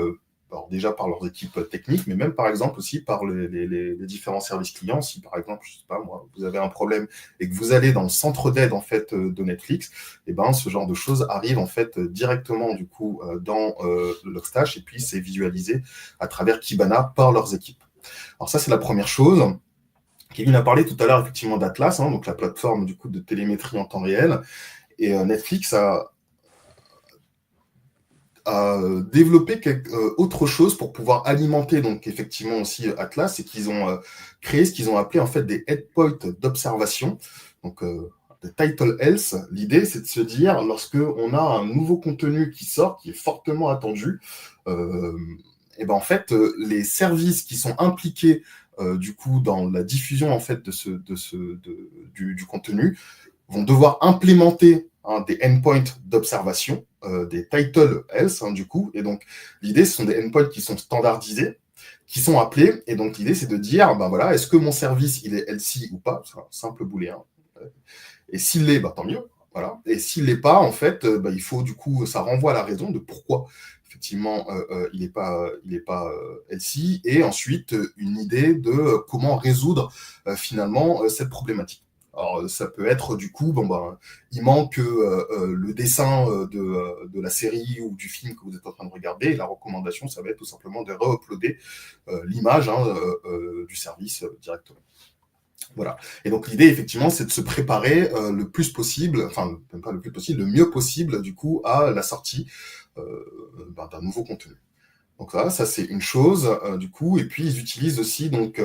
alors déjà par leurs équipes techniques, mais même par exemple aussi par les différents services clients. Si par exemple, je sais pas moi, vous avez un problème et que vous allez dans le centre d'aide en fait de Netflix, et ben ce genre de choses arrive en fait directement du coup dans Logstash et puis c'est visualisé à travers Kibana par leurs équipes. Alors ça, c'est la première chose. Kevin a parlé tout à l'heure effectivement d'Atlas, donc la plateforme du coup de télémétrie en temps réel. Et Netflix a développé autre chose pour pouvoir alimenter donc effectivement aussi Atlas, et qu'ils ont créé ce qu'ils ont appelé en fait des endpoints d'observation, donc des title health. L'idée, c'est de se dire, lorsque on a un nouveau contenu qui sort, qui est fortement attendu, et ben en fait les services qui sont impliqués du coup dans la diffusion en fait du contenu vont devoir implémenter des endpoints d'observation, des title health du coup. Et donc l'idée, ce sont des endpoints qui sont standardisés, qui sont appelés. Et donc l'idée, c'est de dire, ben voilà, est-ce que mon service il est healthy ou pas? C'est un simple booléen. Et s'il l'est, bah, tant mieux. Voilà. Et s'il l'est pas, en fait, il faut du coup, ça renvoie à la raison de pourquoi effectivement il n'est pas healthy, et ensuite une idée de comment résoudre finalement cette problématique. Alors, ça peut être du coup, il manque le dessin de la série ou du film que vous êtes en train de regarder, et la recommandation, ça va être tout simplement de re-uploader l'image du service directement. Voilà. Et donc l'idée, effectivement, c'est de se préparer le plus possible, enfin, même pas le plus possible, le mieux possible, du coup, à la sortie d'un nouveau contenu. Donc ça c'est une chose, du coup. Et puis, ils utilisent aussi donc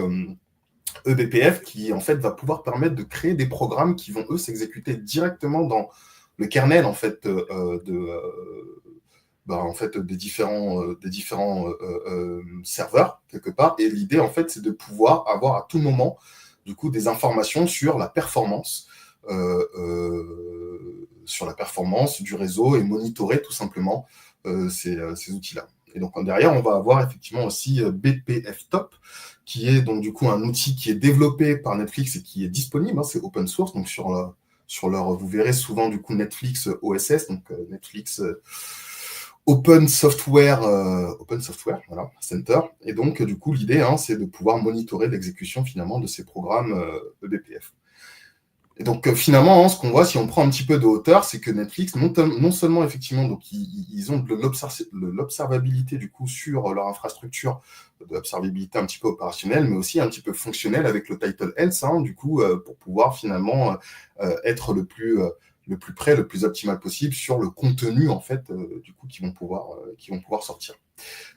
eBPF, qui en fait va pouvoir permettre de créer des programmes qui vont eux s'exécuter directement dans le kernel en fait des différents serveurs quelque part. Et l'idée en fait, c'est de pouvoir avoir à tout moment du coup des informations sur la performance du réseau, et monitorer tout simplement ces outils-là. Et donc derrière, on va avoir effectivement aussi BPF Top, qui est donc du coup un outil qui est développé par Netflix et qui est disponible, c'est open source, donc sur leur, vous verrez souvent du coup Netflix OSS, donc Netflix Open Software, voilà, Center. Et donc du coup l'idée, c'est de pouvoir monitorer l'exécution finalement de ces programmes eBPF. Et donc finalement, ce qu'on voit, si on prend un petit peu de hauteur, c'est que Netflix, non seulement effectivement, donc ils ont de l'observabilité du coup sur leur infrastructure, de l'observabilité un petit peu opérationnelle, mais aussi un petit peu fonctionnelle avec le title health, du coup, pour pouvoir finalement être le plus près, le plus optimal possible sur le contenu en fait, du coup, qui vont pouvoir sortir.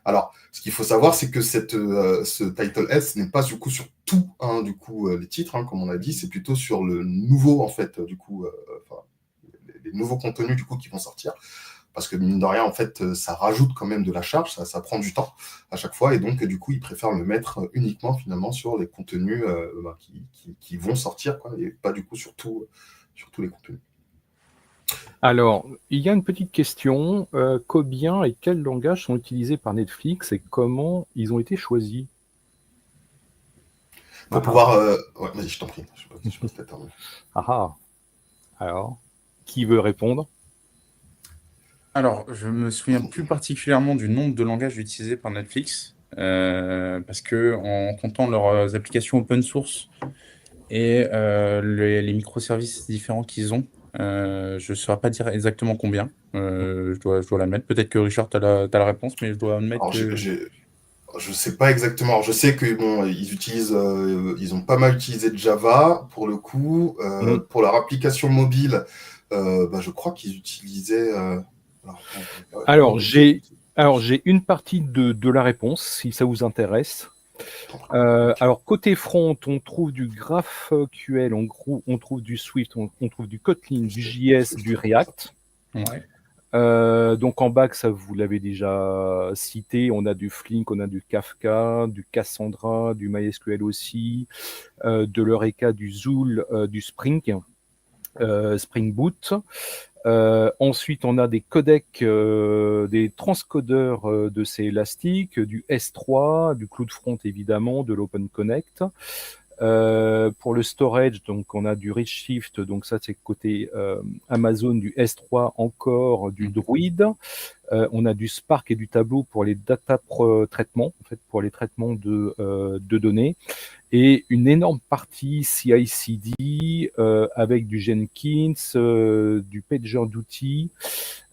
Alors, ce qu'il faut savoir, c'est que ce title S n'est pas du coup sur tout du coup les titres, comme on a dit, c'est plutôt sur le nouveau en fait du coup, les nouveaux contenus du coup qui vont sortir, parce que mine de rien en fait ça rajoute quand même de la charge, ça prend du temps à chaque fois, et donc du coup ils préfèrent le mettre uniquement finalement sur les contenus qui vont sortir, quoi, et pas du coup sur tous les contenus. Alors, il y a une petite question. Combien et quels langages sont utilisés par Netflix et comment ils ont été choisis? Pour pouvoir... Ouais, vas-y, je t'en prie. Je sais pas si t'as terminé. Alors, qui veut répondre? Alors, je me souviens plus particulièrement du nombre de langages utilisés par Netflix, parce que en comptant leurs applications open source et les microservices différents qu'ils ont, je ne saurais pas dire exactement combien. Je dois l'admettre. Peut-être que Richard, tu as la réponse, mais je dois admettre Alors, que... je sais pas exactement. Alors, je sais que ils utilisent, ils ont pas mal utilisé Java pour le coup. Pour leur application mobile, je crois qu'ils utilisaient. Alors, j'ai une partie de la réponse, si ça vous intéresse. Alors, côté front, on trouve du GraphQL, on trouve du Swift, on trouve du Kotlin, du JS, du React. Ouais. Donc en back, ça vous l'avez déjà cité, on a du Flink, on a du Kafka, du Cassandra, du MySQL aussi, de l'Eureka, du Zool, du Spring Boot. Ensuite, on a des codecs, des transcodeurs de ces élastiques, du S3, du CloudFront évidemment, de l'OpenConnect. Pour le storage, donc on a du Redshift, donc ça c'est côté Amazon, du S3 encore, du Druid. On a du Spark et du Tableau pour les data traitements, en fait, pour les traitements de données. Et une énorme partie CI/CD avec du Jenkins, du pager d'outils,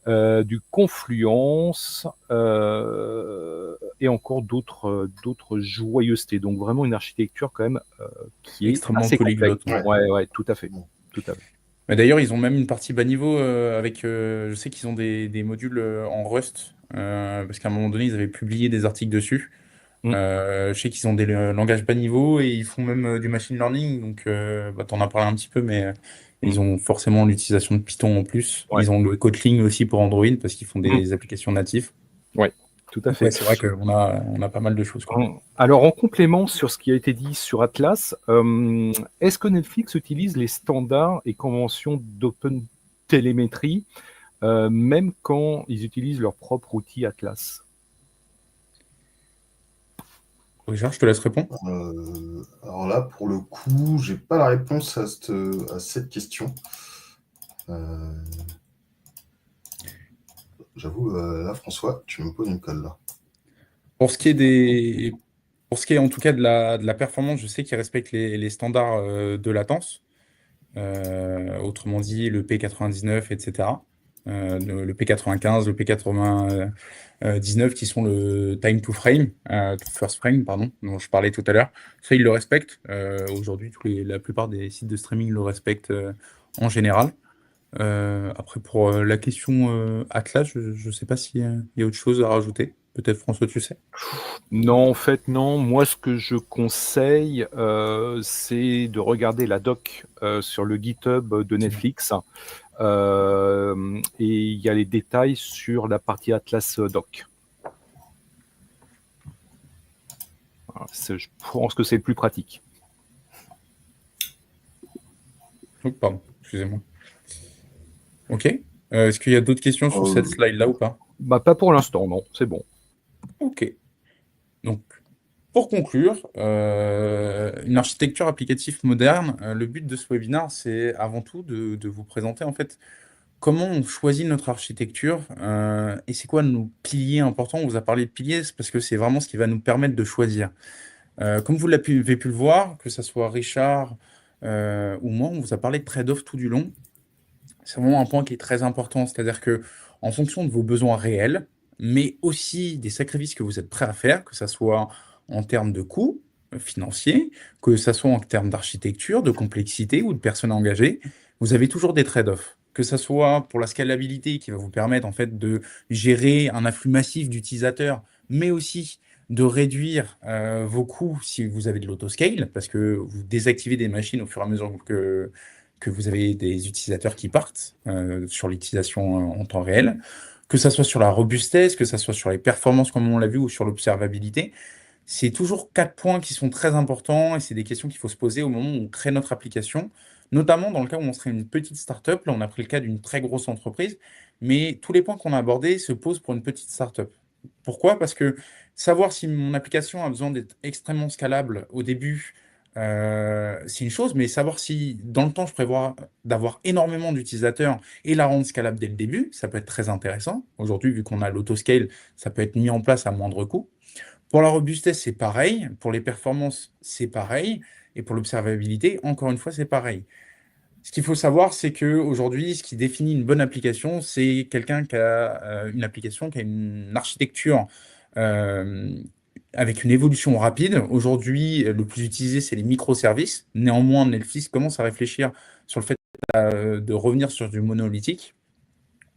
du Confluence et encore d'autres joyeusetés. Donc vraiment une architecture quand même qui est Extrêmement assez complexe. polyglotte. Ouais, tout à fait. Tout à fait. Mais d'ailleurs, ils ont même une partie bas niveau avec. Je sais qu'ils ont des modules en Rust, parce qu'à un moment donné, ils avaient publié des articles dessus. Mm. Je sais qu'ils ont des langages bas niveau et ils font même du machine learning. Donc, t'en as parlé un petit peu, mais ils ont forcément l'utilisation de Python en plus. Ouais. Ils ont le Kotlin aussi pour Android parce qu'ils font Mm. des applications natives. Ouais, tout à Donc, fait. ouais, c'est vrai qu'on a pas mal de choses, quoi. Alors, en complément sur ce qui a été dit sur Atlas, est-ce que Netflix utilise les standards et conventions d'Open Télémétrie, même quand ils utilisent leur propre outil Atlas? Richard, je te laisse répondre. Alors là, pour le coup, j'ai pas la réponse à cette question. J'avoue, là, François, tu me poses une colle là. Pour ce qui est en tout cas de la performance, je sais qu'ils respectent les standards de latence. Autrement dit, le P99, etc. Le P95, le P99 qui sont le time to frame, to first frame, pardon, dont je parlais tout à l'heure. Ça, ils le respectent. Aujourd'hui, la plupart des sites de streaming le respectent en général. Après, pour la question Atlas, je ne sais pas s'il y a autre chose à rajouter. Peut-être François, tu sais. Non, en fait, non. Moi, ce que je conseille, c'est de regarder la doc sur le GitHub de Netflix. Et il y a les détails sur la partie Atlas Doc. Je pense que c'est le plus pratique. Oh, pardon, excusez-moi. Ok. Est-ce qu'il y a d'autres questions sur cette slide-là ou pas? Bah, pas pour l'instant, non. C'est bon. Ok. Donc, pour conclure, une architecture applicative moderne, le but de ce webinaire, c'est avant tout de vous présenter en fait comment on choisit notre architecture et c'est quoi nos piliers importants. On vous a parlé de piliers c'est parce que c'est vraiment ce qui va nous permettre de choisir. Comme vous l'avez pu le voir, que ce soit Richard ou moi, on vous a parlé de trade-off tout du long. C'est vraiment un point qui est très important, c'est-à-dire que en fonction de vos besoins réels, mais aussi des sacrifices que vous êtes prêts à faire, que ce soit en termes de coûts financiers, que ce soit en termes d'architecture, de complexité ou de personnes engagées, vous avez toujours des trade-offs. Que ce soit pour la scalabilité qui va vous permettre en fait de gérer un afflux massif d'utilisateurs, mais aussi de réduire vos coûts si vous avez de l'autoscale, parce que vous désactivez des machines au fur et à mesure que vous avez des utilisateurs qui partent sur l'utilisation en temps réel, que ça soit sur la robustesse, que ça soit sur les performances comme on l'a vu ou sur l'observabilité. C'est toujours 4 points qui sont très importants et c'est des questions qu'il faut se poser au moment où on crée notre application, notamment dans le cas où on serait une petite startup. Là, on a pris le cas d'une très grosse entreprise, mais tous les points qu'on a abordés se posent pour une petite startup. Pourquoi? Parce que savoir si mon application a besoin d'être extrêmement scalable au début, c'est une chose, mais savoir si dans le temps je prévois d'avoir énormément d'utilisateurs et la rendre scalable dès le début, ça peut être très intéressant. Aujourd'hui, vu qu'on a l'autoscale, ça peut être mis en place à moindre coût. Pour la robustesse, c'est pareil. Pour les performances, c'est pareil. Et pour l'observabilité, encore une fois, c'est pareil. Ce qu'il faut savoir, c'est qu'aujourd'hui, ce qui définit une bonne application, c'est quelqu'un qui a une application, qui a une architecture avec une évolution rapide. Aujourd'hui, le plus utilisé, c'est les microservices. Néanmoins, Netflix commence à réfléchir sur le fait de revenir sur du monolithique.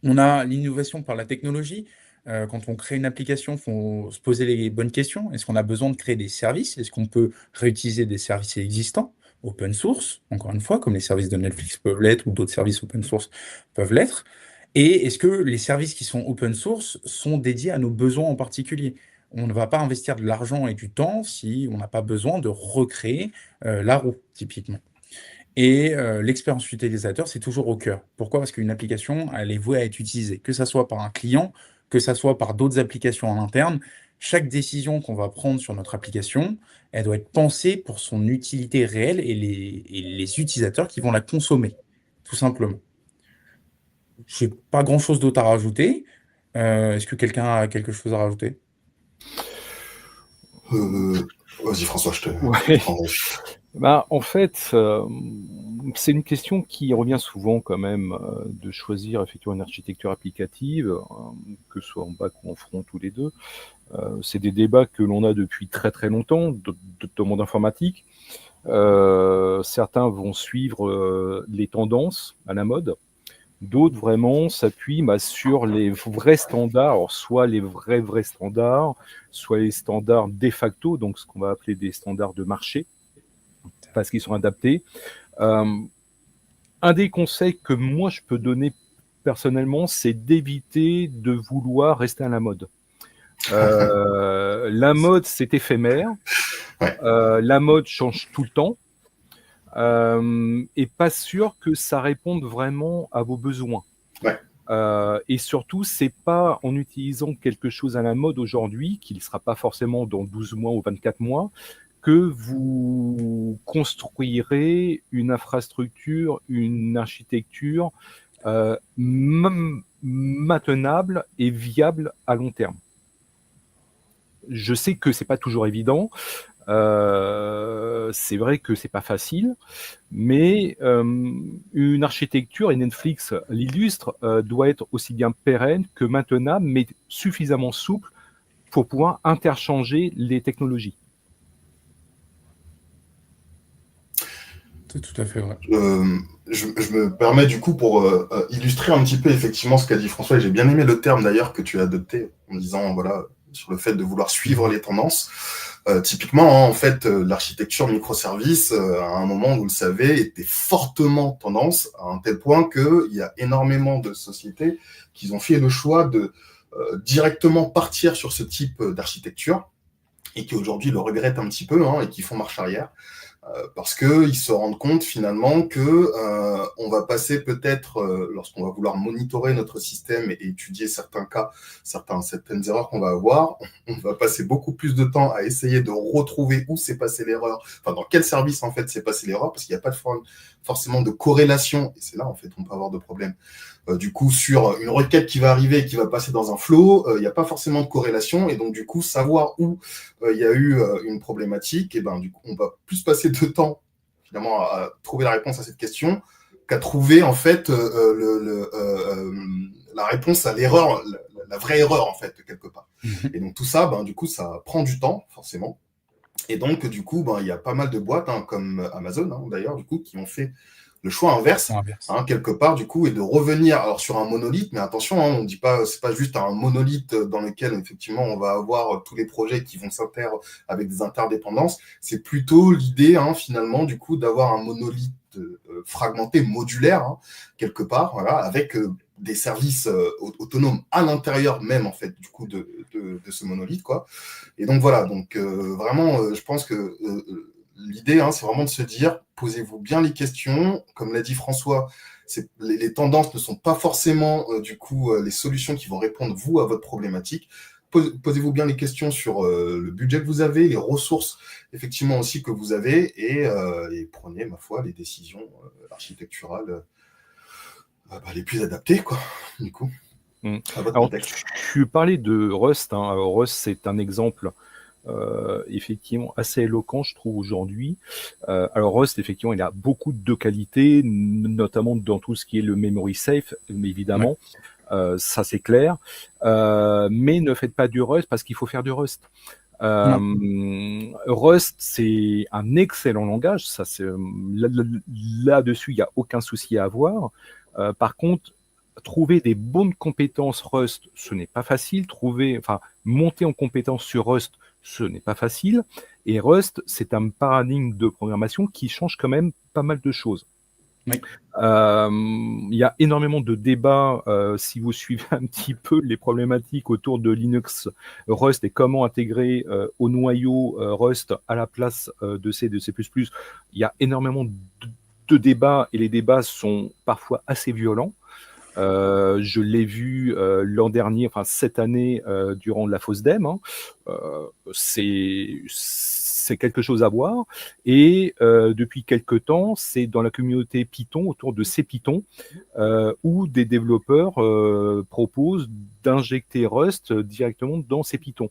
On a l'innovation par la technologie. Quand on crée une application, il faut se poser les bonnes questions. Est-ce qu'on a besoin de créer des services? Est-ce qu'on peut réutiliser des services existants, open source, encore une fois, comme les services de Netflix peuvent l'être ou d'autres services open source peuvent l'être? Et est-ce que les services qui sont open source sont dédiés à nos besoins en particulier? On ne va pas investir de l'argent et du temps si on n'a pas besoin de recréer la roue, typiquement. Et l'expérience utilisateur, c'est toujours au cœur. Pourquoi? Parce qu'une application, elle est vouée à être utilisée, que ce soit par un client, que ce soit par d'autres applications en interne. Chaque décision qu'on va prendre sur notre application, elle doit être pensée pour son utilité réelle et les utilisateurs qui vont la consommer, tout simplement. Je n'ai pas grand-chose d'autre à rajouter. Est-ce que quelqu'un a quelque chose à rajouter? Vas-y François, je te Ouais. prends. En fait, c'est une question qui revient souvent quand même, de choisir effectivement une architecture applicative, que ce soit en back ou en front, tous les 2. C'est des débats que l'on a depuis très, très longtemps dans le monde informatique. Certains vont suivre, les tendances à la mode. D'autres vraiment s'appuient sur les vrais standards, alors soit les vrais standards, soit les standards de facto, donc ce qu'on va appeler des standards de marché, parce qu'ils sont adaptés. Un des conseils que moi je peux donner personnellement, c'est d'éviter de vouloir rester à la mode. La mode, c'est éphémère. Ouais. La mode change tout le temps. Et pas sûr que ça réponde vraiment à vos besoins. Ouais. Et surtout, c'est pas en utilisant quelque chose à la mode aujourd'hui, qui ne sera pas forcément dans 12 mois ou 24 mois, que vous construirez une infrastructure, une architecture maintenable et viable à long terme. Je sais que c'est pas toujours évident. C'est vrai que c'est pas facile, mais une architecture, et Netflix l'illustre, doit être aussi bien pérenne que maintenable, mais suffisamment souple pour pouvoir interchanger les technologies. C'est tout à fait vrai. Je me permets du coup pour illustrer un petit peu effectivement ce qu'a dit François, et j'ai bien aimé le terme d'ailleurs que tu as adopté en disant voilà sur le fait de vouloir suivre les tendances. Typiquement, en fait, l'architecture microservice, à un moment, vous le savez, était fortement tendance à un tel point qu'il y a énormément de sociétés qui ont fait le choix de directement partir sur ce type d'architecture et qui aujourd'hui le regrettent un petit peu et qui font marche arrière. Parce qu'ils se rendent compte finalement que on va passer peut-être, lorsqu'on va vouloir monitorer notre système et étudier certains cas, certaines erreurs qu'on va avoir, on va passer beaucoup plus de temps à essayer de retrouver où s'est passée l'erreur, enfin dans quel service en fait s'est passée l'erreur, parce qu'il n'y a pas forcément de corrélation, et c'est là en fait on peut avoir de problèmes. Du coup, sur une requête qui va arriver et qui va passer dans un flow, il n'y a pas forcément de corrélation, et donc du coup, savoir où il y a eu une problématique, et ben du coup, on va plus passer de temps finalement à trouver la réponse à cette question qu'à trouver en fait la réponse à l'erreur, la vraie erreur en fait quelque part. Et donc tout ça, ben du coup, ça prend du temps forcément. Et donc du coup, ben il y a pas mal de boîtes comme Amazon d'ailleurs du coup qui ont fait le choix inverse, quelque part, du coup, et de revenir alors sur un monolithe, mais attention, on ne dit pas, c'est pas juste un monolithe dans lequel, effectivement, on va avoir tous les projets qui vont avec des interdépendances. C'est plutôt l'idée, finalement, du coup, d'avoir un monolithe fragmenté, modulaire, quelque part, voilà, avec des services autonomes à l'intérieur même, en fait, du coup, de ce monolithe, quoi. Et donc, voilà, donc, vraiment, je pense que l'idée, c'est vraiment de se dire, posez-vous bien les questions. Comme l'a dit François, les tendances ne sont pas forcément, du coup, les solutions qui vont répondre, vous, à votre problématique. Posez-vous bien les questions sur le budget que vous avez, les ressources, effectivement, aussi que vous avez, et prenez, ma foi, les décisions architecturales les plus adaptées, quoi, du coup, à votre contexte. Tu parlais de Rust. Alors, Rust, c'est un exemple effectivement assez éloquent, je trouve, aujourd'hui. Alors Rust, effectivement, il a beaucoup de qualités, notamment dans tout ce qui est le memory safe, évidemment. Ouais. Ça, c'est clair. Mais ne faites pas du Rust parce qu'il faut faire du Rust. Rust, c'est un excellent langage. Ça, c'est là-dessus, il n'y a aucun souci à avoir. Par contre, trouver des bonnes compétences Rust, ce n'est pas facile. Monter en compétences sur Rust, ce n'est pas facile. Et Rust, c'est un paradigme de programmation qui change quand même pas mal de choses. Oui. Il y a énormément de débats, si vous suivez un petit peu les problématiques autour de Linux, Rust et comment intégrer au noyau Rust à la place de C, de C++. Il y a énormément de débats et les débats sont parfois assez violents. Je l'ai vu l'an dernier, enfin cette année, durant la FOSDEM. C'est quelque chose à voir. Et depuis quelque temps, c'est dans la communauté Python, autour de C-Python, où des développeurs proposent d'injecter Rust directement dans C-Python.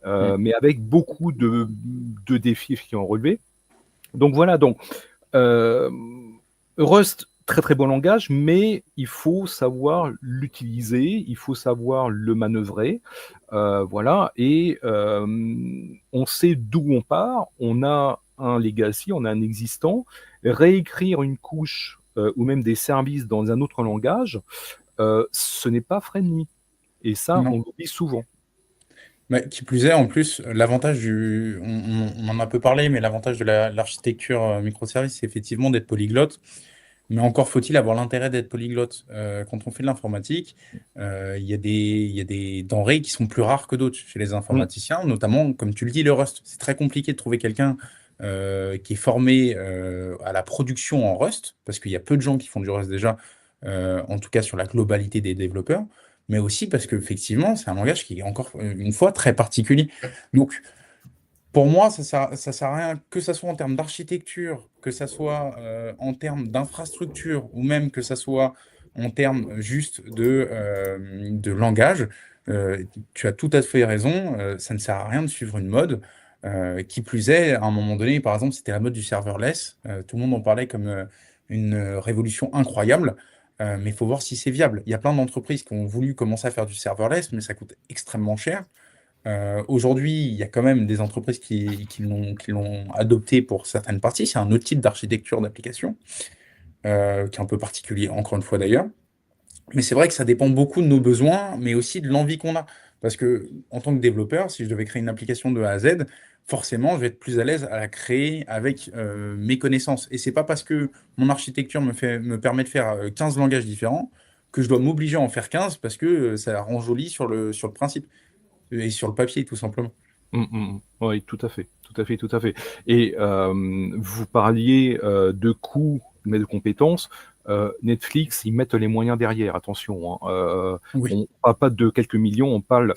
Mais avec beaucoup de défis qui ont relevé. Donc voilà, donc Rust, très très bon langage, mais il faut savoir l'utiliser, il faut savoir le manœuvrer, voilà, et on sait d'où on part, on a un legacy, on a un existant, réécrire une couche ou même des services dans un autre langage, ce n'est pas friendly, et ça, Non. on l'oublie souvent. Mais qui plus est, en plus, l'avantage on en a peu parlé, mais l'avantage de l'architecture microservice, c'est effectivement d'être polyglotte. Mais encore faut-il avoir l'intérêt d'être polyglotte. Quand on fait de l'informatique, il y a des denrées qui sont plus rares que d'autres chez les informaticiens, notamment, comme tu le dis, le Rust. C'est très compliqué de trouver quelqu'un qui est formé à la production en Rust, parce qu'il y a peu de gens qui font du Rust déjà, en tout cas sur la globalité des développeurs, mais aussi parce qu'effectivement, c'est un langage qui est encore une fois très particulier. Donc, pour moi, ça sert à rien, que ça soit en termes d'architecture, que ça soit en termes d'infrastructure, ou même que ça soit en termes juste de langage. Tu as tout à fait raison, ça ne sert à rien de suivre une mode. Qui plus est, à un moment donné, par exemple, c'était la mode du serverless. Tout le monde en parlait comme une révolution incroyable. Mais il faut voir si c'est viable. Il y a plein d'entreprises qui ont voulu commencer à faire du serverless, mais ça coûte extrêmement cher. Aujourd'hui, il y a quand même des entreprises qui l'ont adopté pour certaines parties. C'est un autre type d'architecture d'application, qui est un peu particulier, encore une fois d'ailleurs. Mais c'est vrai que ça dépend beaucoup de nos besoins, mais aussi de l'envie qu'on a. Parce que, en tant que développeur, si je devais créer une application de A à Z, forcément, je vais être plus à l'aise à la créer avec mes connaissances. Et c'est pas parce que mon architecture me permet de faire 15 langages différents que je dois m'obliger à en faire 15 parce que ça rend joli sur le principe et sur le papier, tout simplement. Oui, tout à fait, tout à fait, tout à fait. Et vous parliez de coûts, mais de compétences. Netflix, ils mettent les moyens derrière, attention. Oui. On ne parle pas de quelques millions, on parle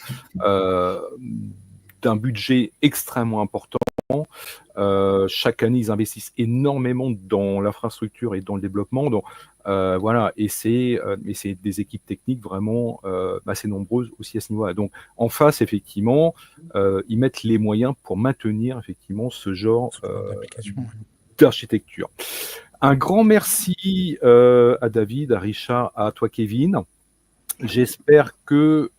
d'un budget extrêmement important. Chaque année, ils investissent énormément dans l'infrastructure et dans le développement. Donc, voilà, et c'est des équipes techniques vraiment assez nombreuses aussi à ce niveau-là. Donc, en face, effectivement, ils mettent les moyens pour maintenir effectivement ce genre d'application. d'architecture. Un grand merci à David, à Richard, à toi, Kevin. J'espère que...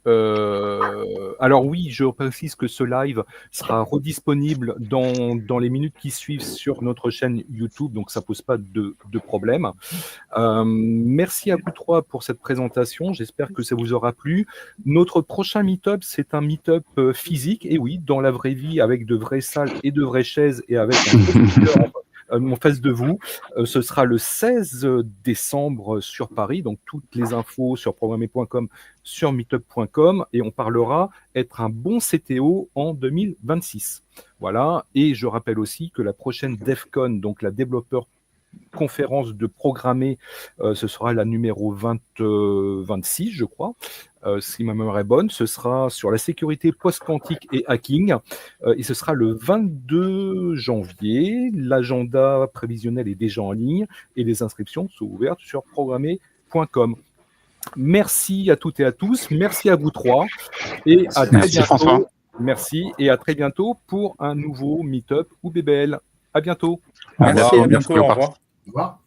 alors oui, je précise que ce live sera redisponible dans les minutes qui suivent sur notre chaîne YouTube, donc ça ne pose pas de problème. Merci à vous trois pour cette présentation, j'espère que ça vous aura plu. Notre prochain meet-up, c'est un meet-up physique, et oui, dans la vraie vie, avec de vraies salles et de vraies chaises, et avec un en face de vous. Ce sera le 16 décembre sur Paris, donc toutes les infos sur programmer.com, sur meetup.com, et on parlera être un bon CTO en 2026. Voilà, et je rappelle aussi que la prochaine DevCon, donc la développeur conférence de programmer, ce sera la numéro 26, je crois, si ma mémoire est bonne. Ce sera sur la sécurité post-quantique et hacking, et ce sera le 22 janvier. L'agenda prévisionnel est déjà en ligne et les inscriptions sont ouvertes sur programmer.com. Merci à toutes et à tous, merci à vous trois, et à très bientôt. François. Merci, et à très bientôt pour un nouveau Meetup ou BBL. À bientôt. Merci, à bientôt, au revoir. Au revoir.